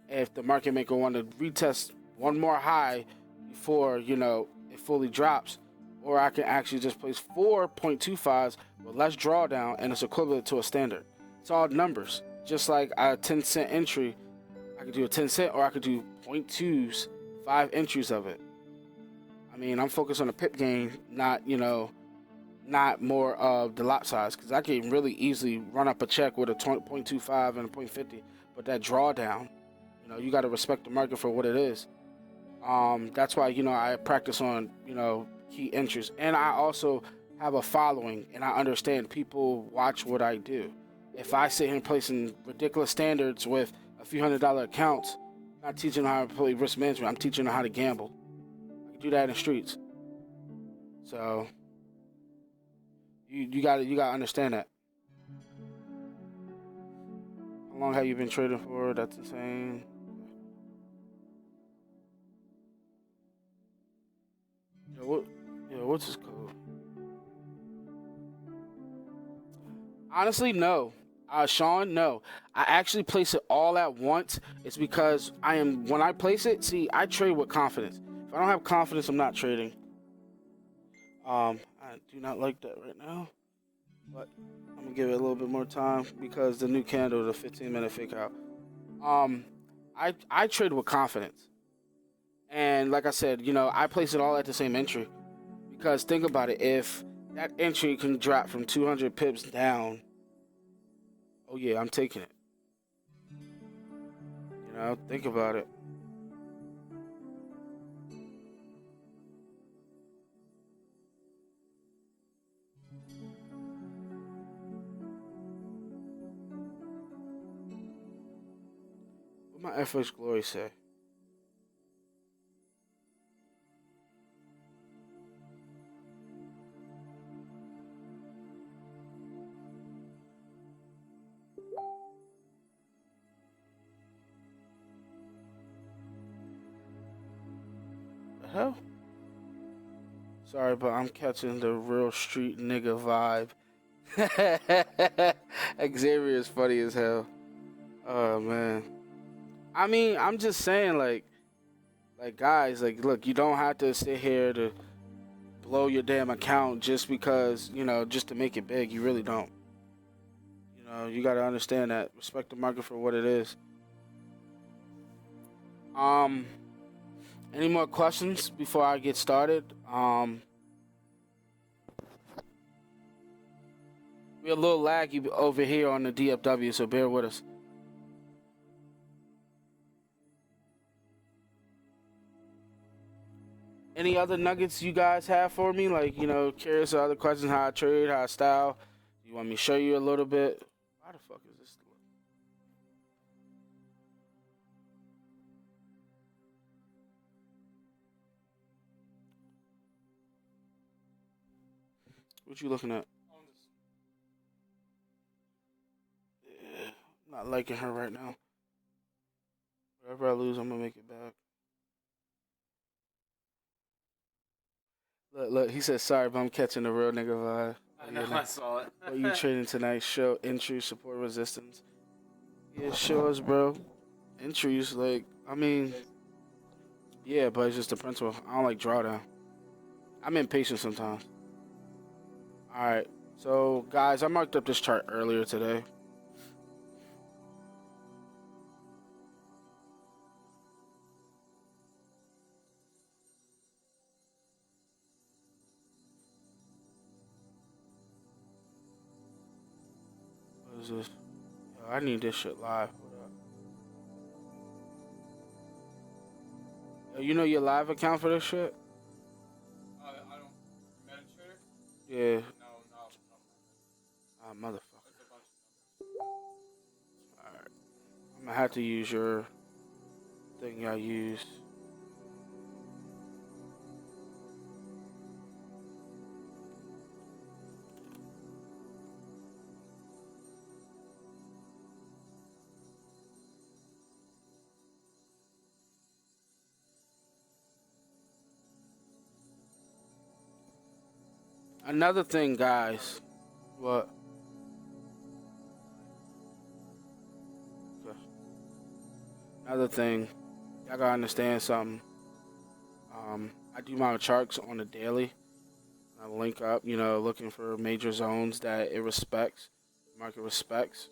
if the market maker want to retest one more high before, it fully drops? Or I can actually just place 4.25s with less drawdown and it's equivalent to a standard. It's all numbers. Just like a 10-cent entry, I could do a 10-cent or I could do 0.2s, 5 entries of it. I mean, I'm focused on the pip gain, not more of the lot size, because I can really easily run up a check with a 0.25 and a 0.50, but that drawdown, you got to respect the market for what it is. That's why, I practice on, key entries, and I also have a following, and I understand people watch what I do. If I sit here placing ridiculous standards with a few $100 accounts, I'm not teaching them how to play risk management. I'm teaching them how to gamble. I can do that in the streets. So you gotta understand that. How long have you been trading for? That's insane. What's his code? Honestly, no. Sean, no. I actually place it all at once. It's because when I place it, see, I trade with confidence. If I don't have confidence, I'm not trading. I do not like that right now, but I'm gonna give it a little bit more time because the new candle, the 15-minute fake out. I trade with confidence, and like I said, I place it all at the same entry because think about it. If that entry can drop from 200 pips down, oh yeah, I'm taking it. Think about it. What my FX Glory say? The hell? Sorry, but I'm catching the real street nigga vibe. Xavier is funny as hell. Oh man. I mean, I'm just saying, like guys, look, you don't have to sit here to blow your damn account just because, just to make it big. You really don't. You got to understand that. Respect the market for what it is. Any more questions before I get started? We're a little laggy over here on the DFW, so bear with us. Any other nuggets you guys have for me? Like, curious of other questions, how I trade, how I style. You want me to show you a little bit? Why the fuck is this? What you looking at? Yeah, not liking her right now. Whatever I lose, I'm gonna make it back. Look, he said sorry, but I'm catching the real nigga vibe. I know, I saw it. What you trading tonight? Show entry, support, resistance. Yeah, show us, bro. Entries, yeah, but it's just the principle. I don't like drawdown. I'm impatient sometimes. Alright, so guys, I marked up this chart earlier today. What is this? Yo, I need this shit live. What up? Yo, you know your live account for this shit? I don't. Meditator? Yeah. No. Ah, motherfucker. Alright. I'm gonna have to use your thing I used. Another thing, guys. What? Okay. Another thing, y'all gotta understand something. I do my charts on a daily. I link up, looking for major zones that it respects, market respects.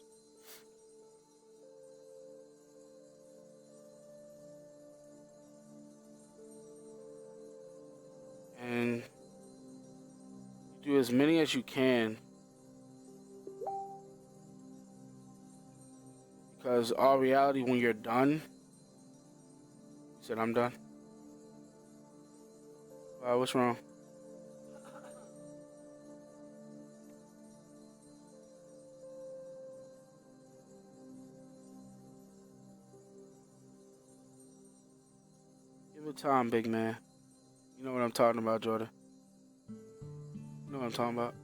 And do as many as you can, because all reality, when you're done, you said I'm done. What's wrong? Give it time, big man. You know what I'm talking about, Jordan. You know what I'm talking about.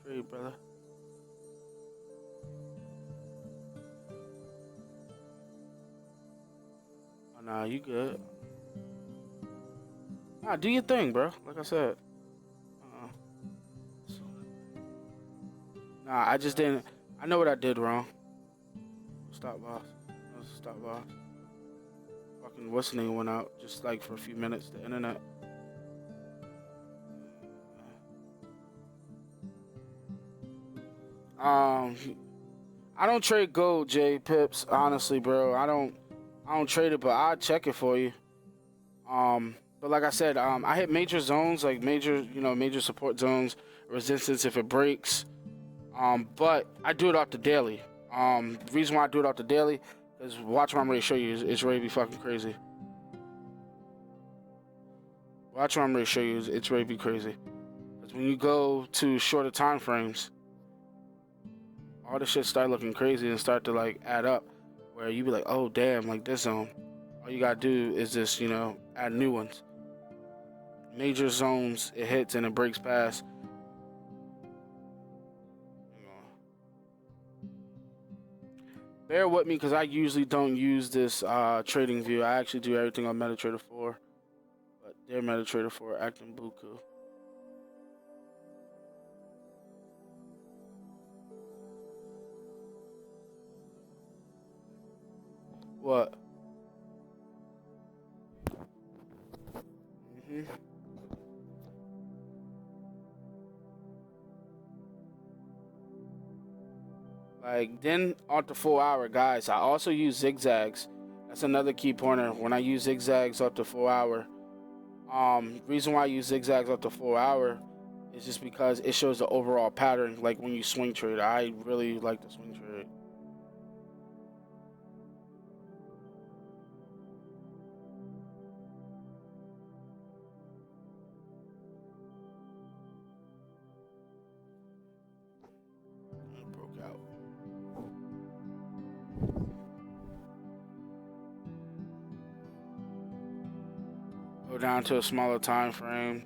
Trade, brother. Oh, nah, you good. Nah, do your thing, bro. Like I said. Uh-uh. Nah, I just didn't. I know what I did wrong. Stop loss. Stop loss. Fucking what's the name went out just like for a few minutes. The internet. I don't trade gold, J Pips. Honestly, bro, I don't trade it, but I'll check it for you. But like I said, I hit major zones, like major support zones, resistance if it breaks. But I do it off the daily. The reason why I do it off the daily is watch what I'm ready to show you. It's ready to be fucking crazy. Watch what I'm ready to show you. It's ready to be crazy. Because when you go to shorter time frames, all the shit start looking crazy and start to like add up. Where you be like, oh damn, like this zone. All you gotta do is just add new ones. Major zones, it hits and it breaks past. Bear with me because I usually don't use this trading view. I actually do everything on MetaTrader 4. But their MetaTrader 4 acting buku. What? Like then on the 4 hour, guys, I also use zigzags. That's another key pointer. When I use zigzags up to 4 hour, reason why I use zigzags up to 4 hour is just because it shows the overall pattern. Like when you swing trade, I really like the swing trade. It broke out. Go down to a smaller time frame.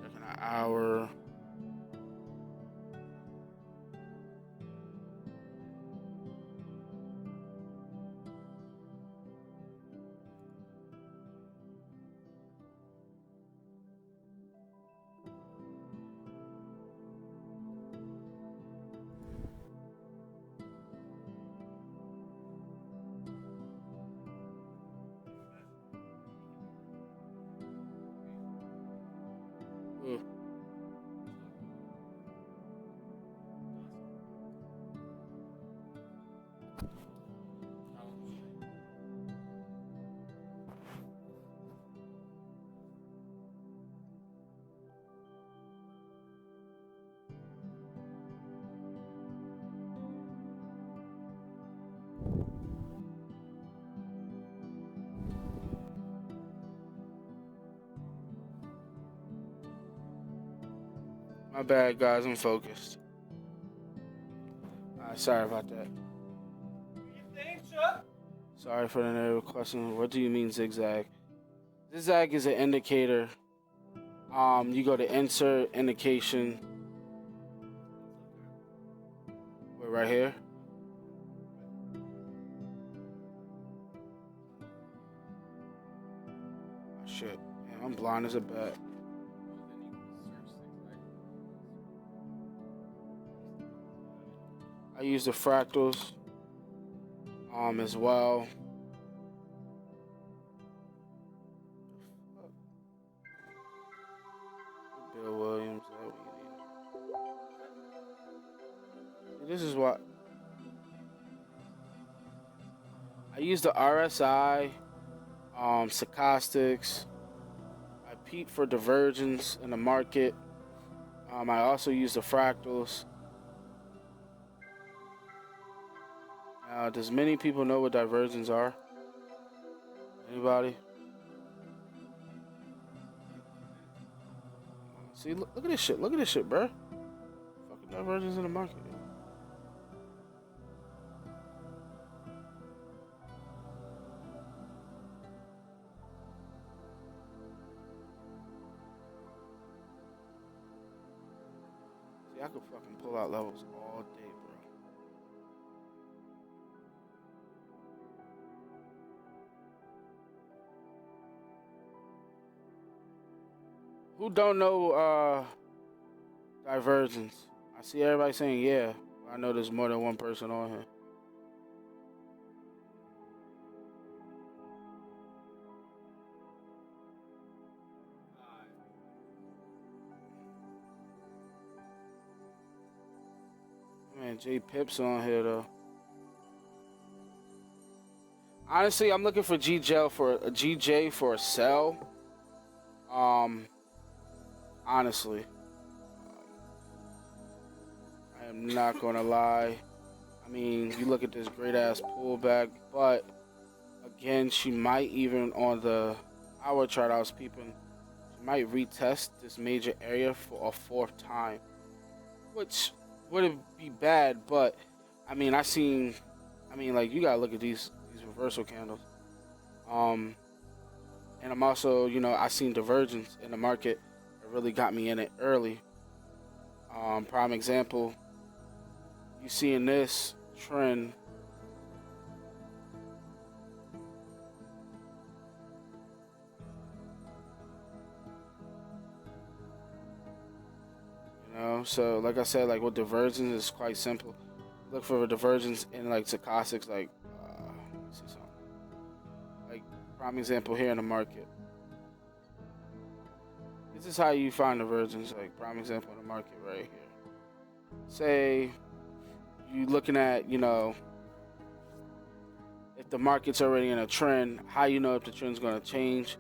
Checking an hour. Ooh. My bad, guys. I'm focused. Sorry about that. Sorry for the question. What do you mean zigzag? Zigzag is an indicator. You go to insert indication. Wait, right here. Oh, shit. Man, I'm blind as a bat. I use the fractals as well. Bill Williams. This is what I use the RSI, stochastics. I peep for divergence in the market. I also use the fractals. Does many people know what divergence are? Anybody? See, look at this shit. Look at this shit, bro. Fucking divergence in the market. See, I could fucking pull out levels all day, bro. Who don't know divergence? I see everybody saying yeah. I know there's more than one person on here. Man, J Pip's on here though. Honestly, I'm looking for GJ for a sell. Honestly, I am not gonna lie. I mean, you look at this great ass pullback, but again, she might even on the hour chart I was peeping, she might retest this major area for a fourth time, which wouldn't be bad. But I mean, like you gotta look at these reversal candles. And I'm also, I seen divergence in the market that really got me in it early. Prime example, you seeing this trend. So like I said, like with divergence, it's quite simple. Look for a divergence in like stochastics, like let's see something. Like prime example here in the market. This is how you find divergence, like prime example in the market right here. Say you looking at, if the market's already in a trend, how you know if the trend's gonna change?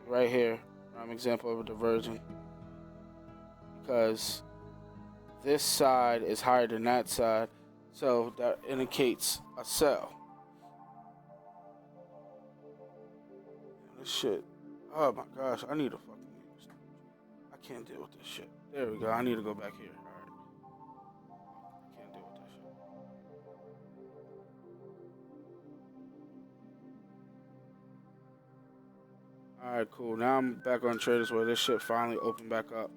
Right here, prime example of a divergence. Because this side is higher than that side, so that indicates a sell. This shit, oh my gosh, I need a fucking, I can't deal with this shit. There we go, I need to go back here. Alright, I can't deal with this shit. Alright, cool, now I'm back on Traders where this shit finally opened back up.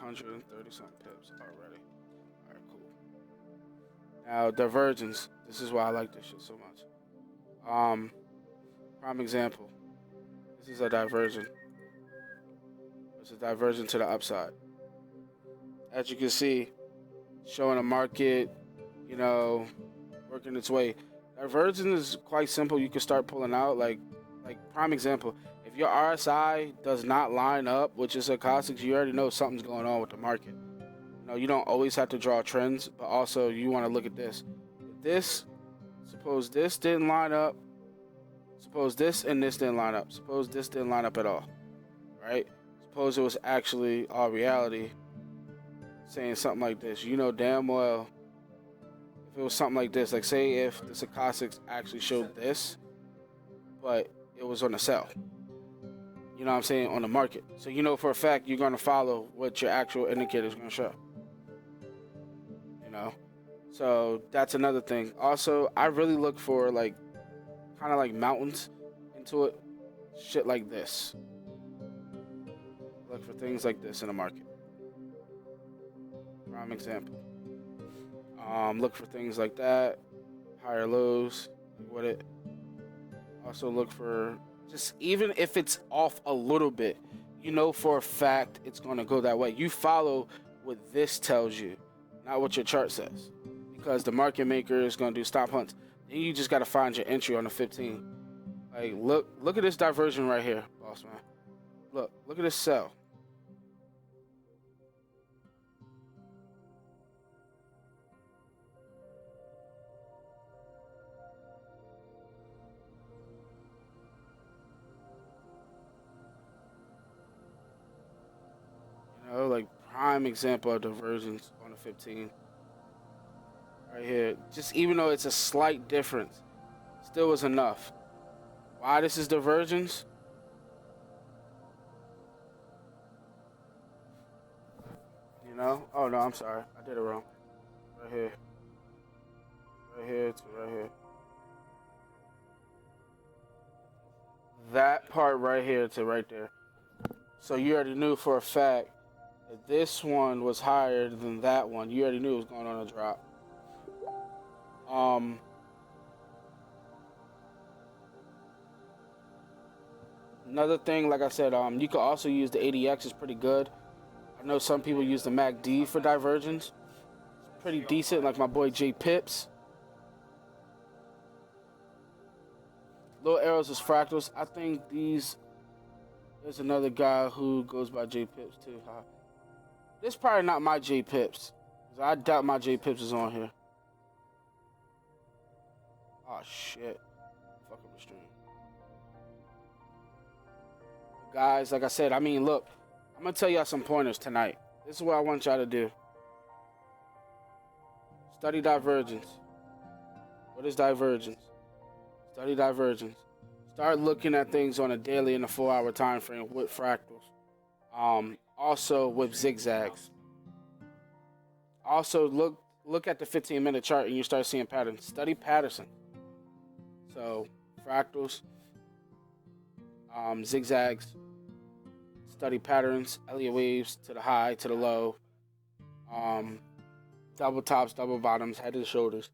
230 something pips already. Alright, cool. Now divergence. This is why I like this shit so much. Prime example. This is a diversion. It's a diversion to the upside. As you can see, showing a market, working its way. Divergence is quite simple. You can start pulling out like prime example. If your RSI does not line up, which is a stochastics, you already know something's going on with the market. You don't always have to draw trends, but also you want to look at this. Suppose this didn't line up. Suppose this and this didn't line up. Suppose this didn't line up at all, right? Suppose it was actually all reality, saying something like this. You know damn well if it was something like this, like say if the stochastics actually showed this, but it was on the sell. You know what I'm saying, on the market. So for a fact you're going to follow what your actual indicator is going to show. So that's another thing. Also, I really look for kind of like mountains into it. Shit like this. Look for things like this in the market. Prime example. Look for things like that. Higher lows. What it. Also look for just even if it's off a little bit, for a fact it's going to go that way. You follow what this tells you, not what your chart says. because the market maker is going to do stop hunts. Then you just got to find your entry on the 15. Like, look at this diversion right here, boss man. Look at this sell. You know, like prime example of diversions on the 15. Right here. Just even though it's a slight difference, still was enough. Why this is divergence? You know? Oh no, I'm sorry. I did it wrong. Right here. Right here to right here. That part right here to right there. So you already knew for a fact that this one was higher than that one. You already knew it was going on a drop. Another thing, like I said, you could also use the ADX. It's pretty good. I know some people use the MACD for divergence. It's pretty decent, like my boy J Pips. Little arrows is fractals. I think these. There's another guy who goes by J Pips too. This is probably not my J Pips. I doubt my J Pips is on here. Oh shit. Fuck up the stream. Guys, like I said, I mean, look, I'm gonna tell y'all some pointers tonight. This is what I want y'all to do. Study divergence. What is divergence? Study divergence. Start looking at things on a daily and a 4-hour time frame with fractals. Also with zigzags. Also look at the 15-minute chart and you start seeing patterns. Study Patterson. So fractals, zigzags, study patterns, Elliott waves to the high, to the low, double tops, double bottoms, head and shoulders.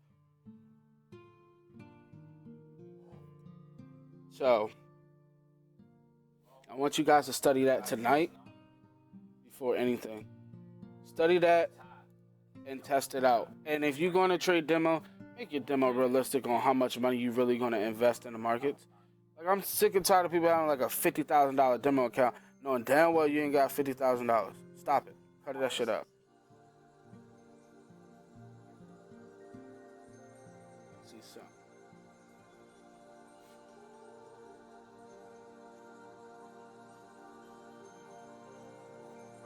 So I want you guys to study that tonight before anything. Study that and test it out. And if you're going to trade demo, make your demo realistic on how much money you're really going to invest in the markets. Like, I'm sick and tired of people having like a $50,000 demo account knowing damn well you ain't got $50,000. Stop it. Cut that shit up. Let's see something.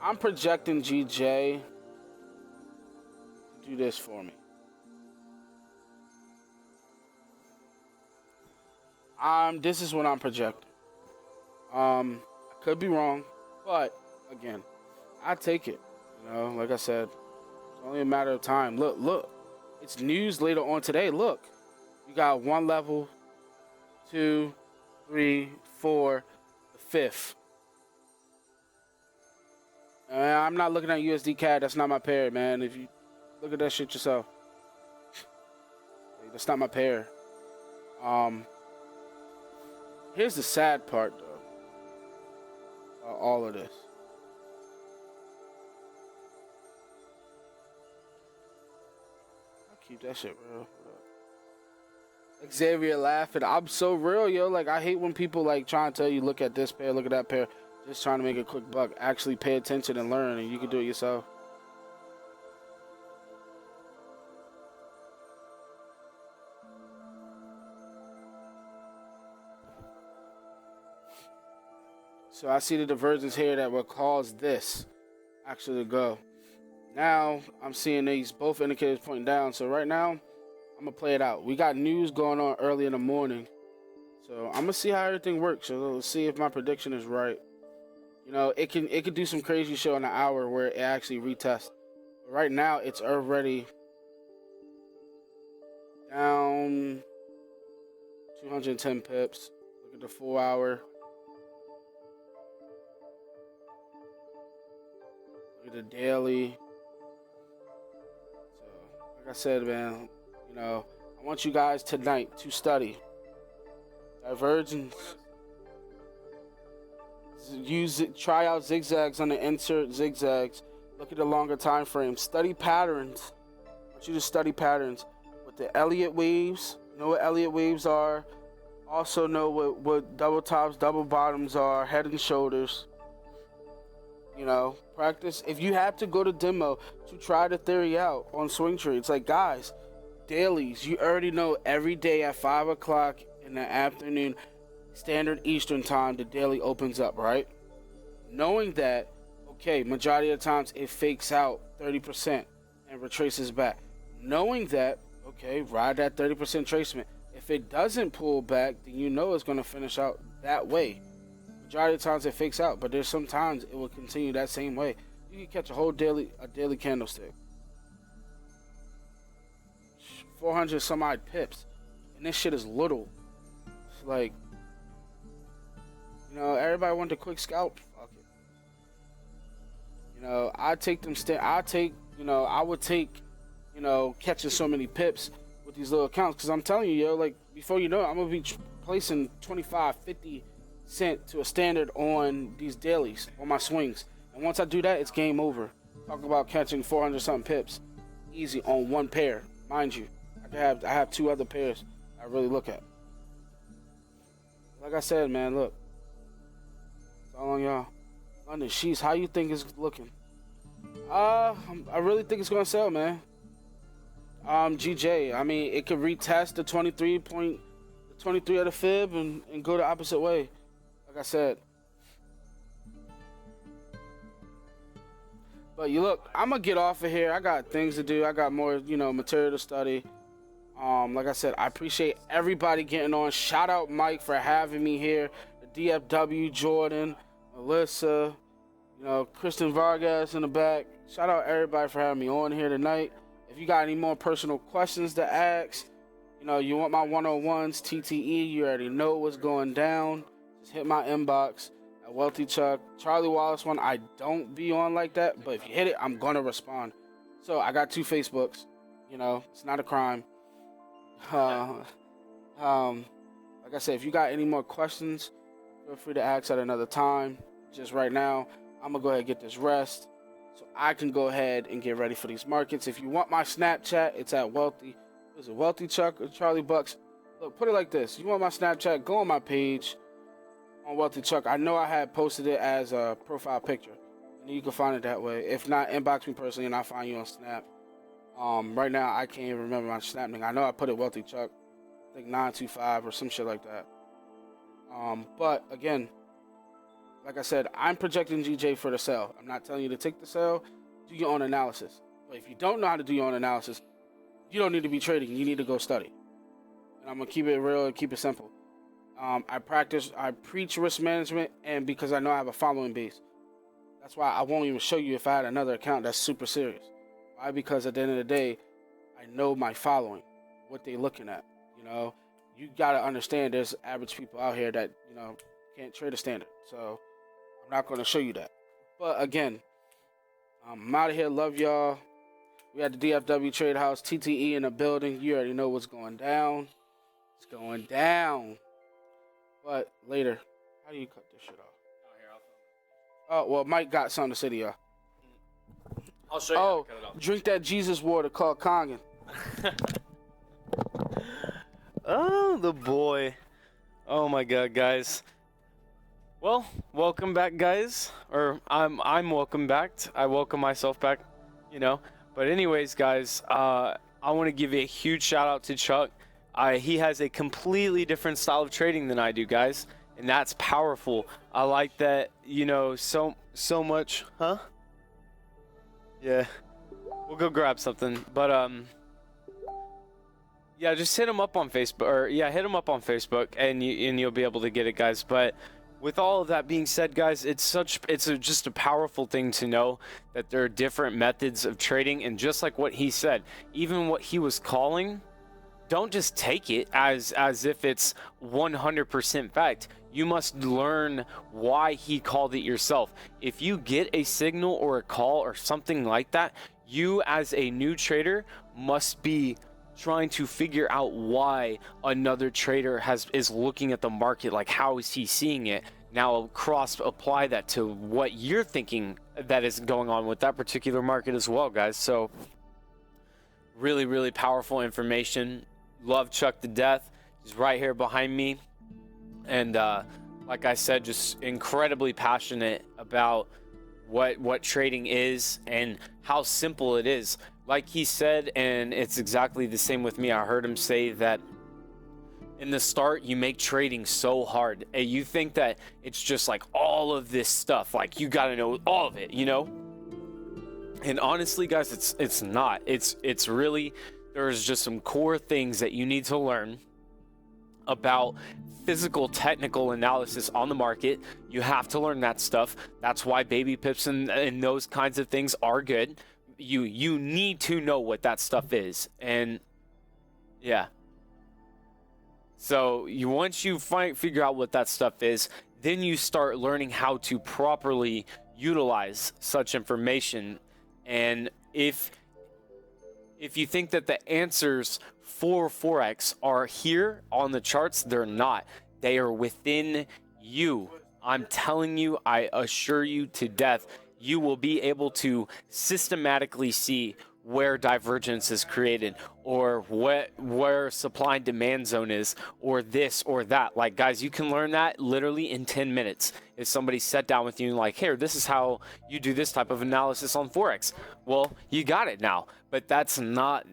I'm projecting GJ to do this for me. This is what I'm projecting. I could be wrong, but again, I take it. You know, like I said, it's only a matter of time. Look, it's news later on today. Look, you got 1 level, 2, 3, 4, the 5th. I'm not looking at USD CAD. That's not my pair, man. If you look at that shit yourself, that's not my pair. Here's the sad part, though. All of this. I'll keep that shit real. Xavier laughing. I'm so real, yo. Like, I hate when people like trying to tell you, look at this pair, look at that pair, just trying to make a quick buck. Actually pay attention and learn, and you can do it yourself. So I see the divergence here that will cause this actually to go. Now I'm seeing these both indicators pointing down. So right now I'm gonna play it out. We got news going on early in the morning, so I'm gonna see how everything works. So let's see if my prediction is right. You know, it could do some crazy shit in an hour where it actually retests. But right now it's already down 210 pips. Look at the 4-hour. The daily. So, like I said, man, you know, I want you guys tonight to study divergence. Try out zigzags on the insert zigzags. Look at the longer time frame. Study patterns want you to study patterns with the Elliott waves. Know what Elliott waves are. Also know what double tops, double bottoms are, head and shoulders. You know, practice. If you have to go to demo to try the theory out on swing trades, like guys, dailies, you already know every day at 5 o'clock in the afternoon, standard Eastern time, the daily opens up, right? Knowing that, okay, majority of the times it fakes out 30% and retraces back. Knowing that, okay, ride that 30% tracement. If it doesn't pull back, then you know it's going to finish out that way. Majority of the times it fakes out, but there's some times it will continue that same way. You can catch a daily candlestick. 400 some odd pips. And this shit is little. It's like, you know, everybody want the quick scalp. Fuck it. You know, I would take, you know, catching so many pips with these little accounts. Because I'm telling you, yo, like, before you know it, I'm going to be placing 25, 50 cent to a standard on these dailies, on my swings. And once I do that, it's game over. Talk about catching 400 something pips. Easy on one pair, mind you. I have 2 other pairs I really look at. Like I said, man, look. It's all on y'all. London Sheets, how you think it's looking? I really think it's gonna sell, man. GJ, I mean, it could retest the 23 of the fib and go the opposite way. Like I said. But you look, I'm gonna get off of here. I got things to do. I got more, you know, material to study. Like I said, I appreciate everybody getting on. Shout out Mike for having me here. The DFW, Jordan, Melissa, you know, Kristen Vargas in the back. Shout out everybody for having me on here tonight. If you got any more personal questions to ask, you know, you want my 101s, TTE, you already know what's going down. Just hit my inbox at Wealthy Chuck. Charlie Wallace one, I don't be on like that, but if you hit it, I'm gonna respond. So I got 2 Facebooks. You know, it's not a crime. Like I said, if you got any more questions, feel free to ask at another time. Just right now, I'm gonna go ahead and get this rest so I can go ahead and get ready for these markets. If you want my Snapchat, it's at Wealthy. Is it Wealthy Chuck or Charlie Bucks? Look, put it like this. You want my Snapchat, go on my page on Wealthy Chuck. I know I had posted it as a profile picture, and you can find it that way. If not, inbox me personally and I'll find you on Snap. Right now, I can't even remember my Snap name. I know I put it Wealthy Chuck, I think 925 or some shit like that. But again, like I said, I'm projecting GJ for the sell. I'm not telling you to take the sell. Do your own analysis. But if you don't know how to do your own analysis, you don't need to be trading. You need to go study. And I'm going to keep it real and keep it simple. I preach risk management, and because I know I have a following base. That's why I won't even show you if I had another account that's super serious. Why? Because at the end of the day, I know my following, what they're looking at. You know, you got to understand there's average people out here that, you know, can't trade a standard. So I'm not going to show you that. But again, I'm out of here. Love y'all. We had the DFW Trade House, TTE in the building. You already know what's going down. It's going down. But later, how do you cut this shit off? Oh, well, Mike got something to say to y'all. I'll show you how to cut it off. Drink that Jesus water called Kangen. Oh, the boy. Oh my God, guys. Well, welcome back, guys. Or I'm welcome back. I welcome myself back, you know. But anyways, guys, I want to give a huge shout out to Chuck. He has a completely different style of trading than I do, guys, and that's powerful. I like that, you know, so much. Huh? Yeah. We'll go grab something, but yeah, just hit him up on Facebook, or yeah, hit him up on Facebook, and you'll be able to get it, guys. But with all of that being said, guys, it's just a powerful thing to know that there are different methods of trading, and just like what he said, even what he was calling, don't just take it as if it's 100% fact. You must learn why he called it yourself. If you get a signal or a call or something like that, you as a new trader must be trying to figure out why another trader is looking at the market, like how is he seeing it. Now apply that to what you're thinking that is going on with that particular market as well, guys. So Really, really powerful information. Love Chuck to death. He's right here behind me. And like I said, just incredibly passionate about what trading is and how simple it is. Like he said, and it's exactly the same with me. I heard him say that in the start, you make trading so hard. And you think that it's just like all of this stuff. Like you got to know all of it, you know? And honestly, guys, it's not. It's really, there's just some core things that you need to learn about physical technical analysis on the market. You have to learn that stuff. That's why baby pips and those kinds of things are good. You need to know what that stuff is. And yeah, so once you figure out what that stuff is, then you start learning how to properly utilize such information. And if you think that the answers for Forex are here on the charts, they're not. They are within you. I'm telling you, I assure you to death, you will be able to systematically see where divergence is created, or where supply and demand zone is, or this or that. Like, guys, you can learn that literally in 10 minutes. If somebody sat down with you and like, here, this is how you do this type of analysis on Forex. Well, you got it now. But that's not,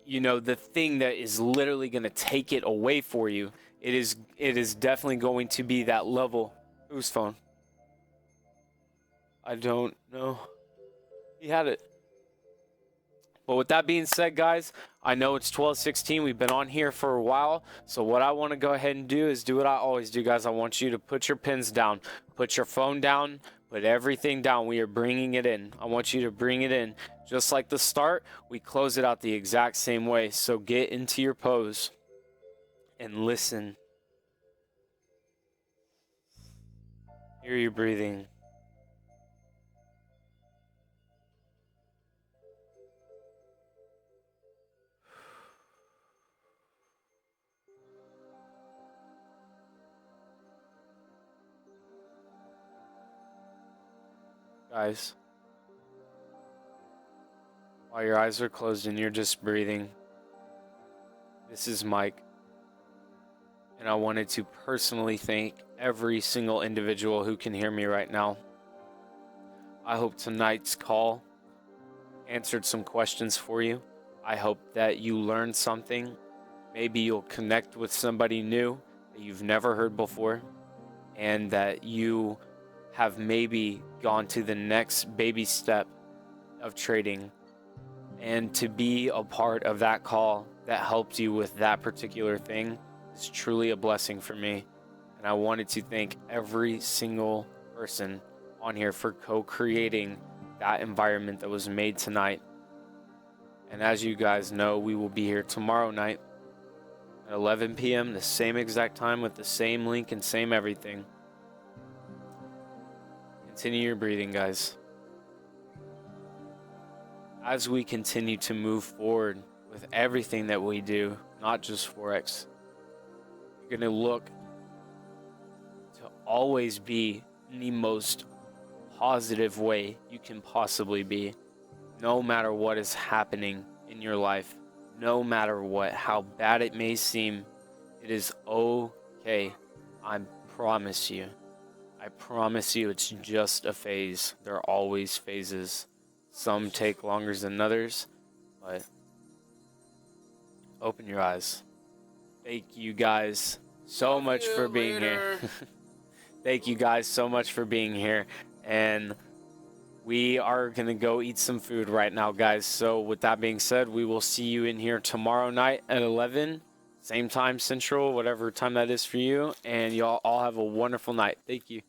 you know, the thing that is literally going to take it away for you. It is definitely going to be that level. Whose phone? I don't know. He had it. But with that being said, guys, I know it's 12:16. We've been on here for a while. So what I want to go ahead and do is do what I always do, guys. I want you to put your pens down, put your phone down, put everything down. We are bringing it in. I want you to bring it in. Just like the start, we close it out the exact same way. So get into your pose and listen. Hear your breathing. Guys, while your eyes are closed and you're just breathing, this is Mike, and I wanted to personally thank every single individual who can hear me right now. I hope tonight's call answered some questions for you. I hope that you learned something. Maybe you'll connect with somebody new that you've never heard before, and that you have maybe gone to the next baby step of trading, and to be a part of that call that helped you with that particular thing is truly a blessing for me. And I wanted to thank every single person on here for co-creating that environment that was made tonight. And as you guys know, we will be here tomorrow night at 11 p.m., the same exact time, with the same link and same everything. Continue your breathing, guys. As we continue to move forward with everything that we do, not just Forex, you're going to look to always be in the most positive way you can possibly be, no matter what is happening in your life, no matter what, how bad it may seem. It is okay. I promise you. I promise you, it's just a phase. There are always phases. Some take longer than others, but open your eyes. Thank you guys so much for being here. Thank you guys so much for being here. And we are going to go eat some food right now, guys. So with that being said, we will see you in here tomorrow night at 11. Same time Central, whatever time that is for you. And y'all all have a wonderful night. Thank you.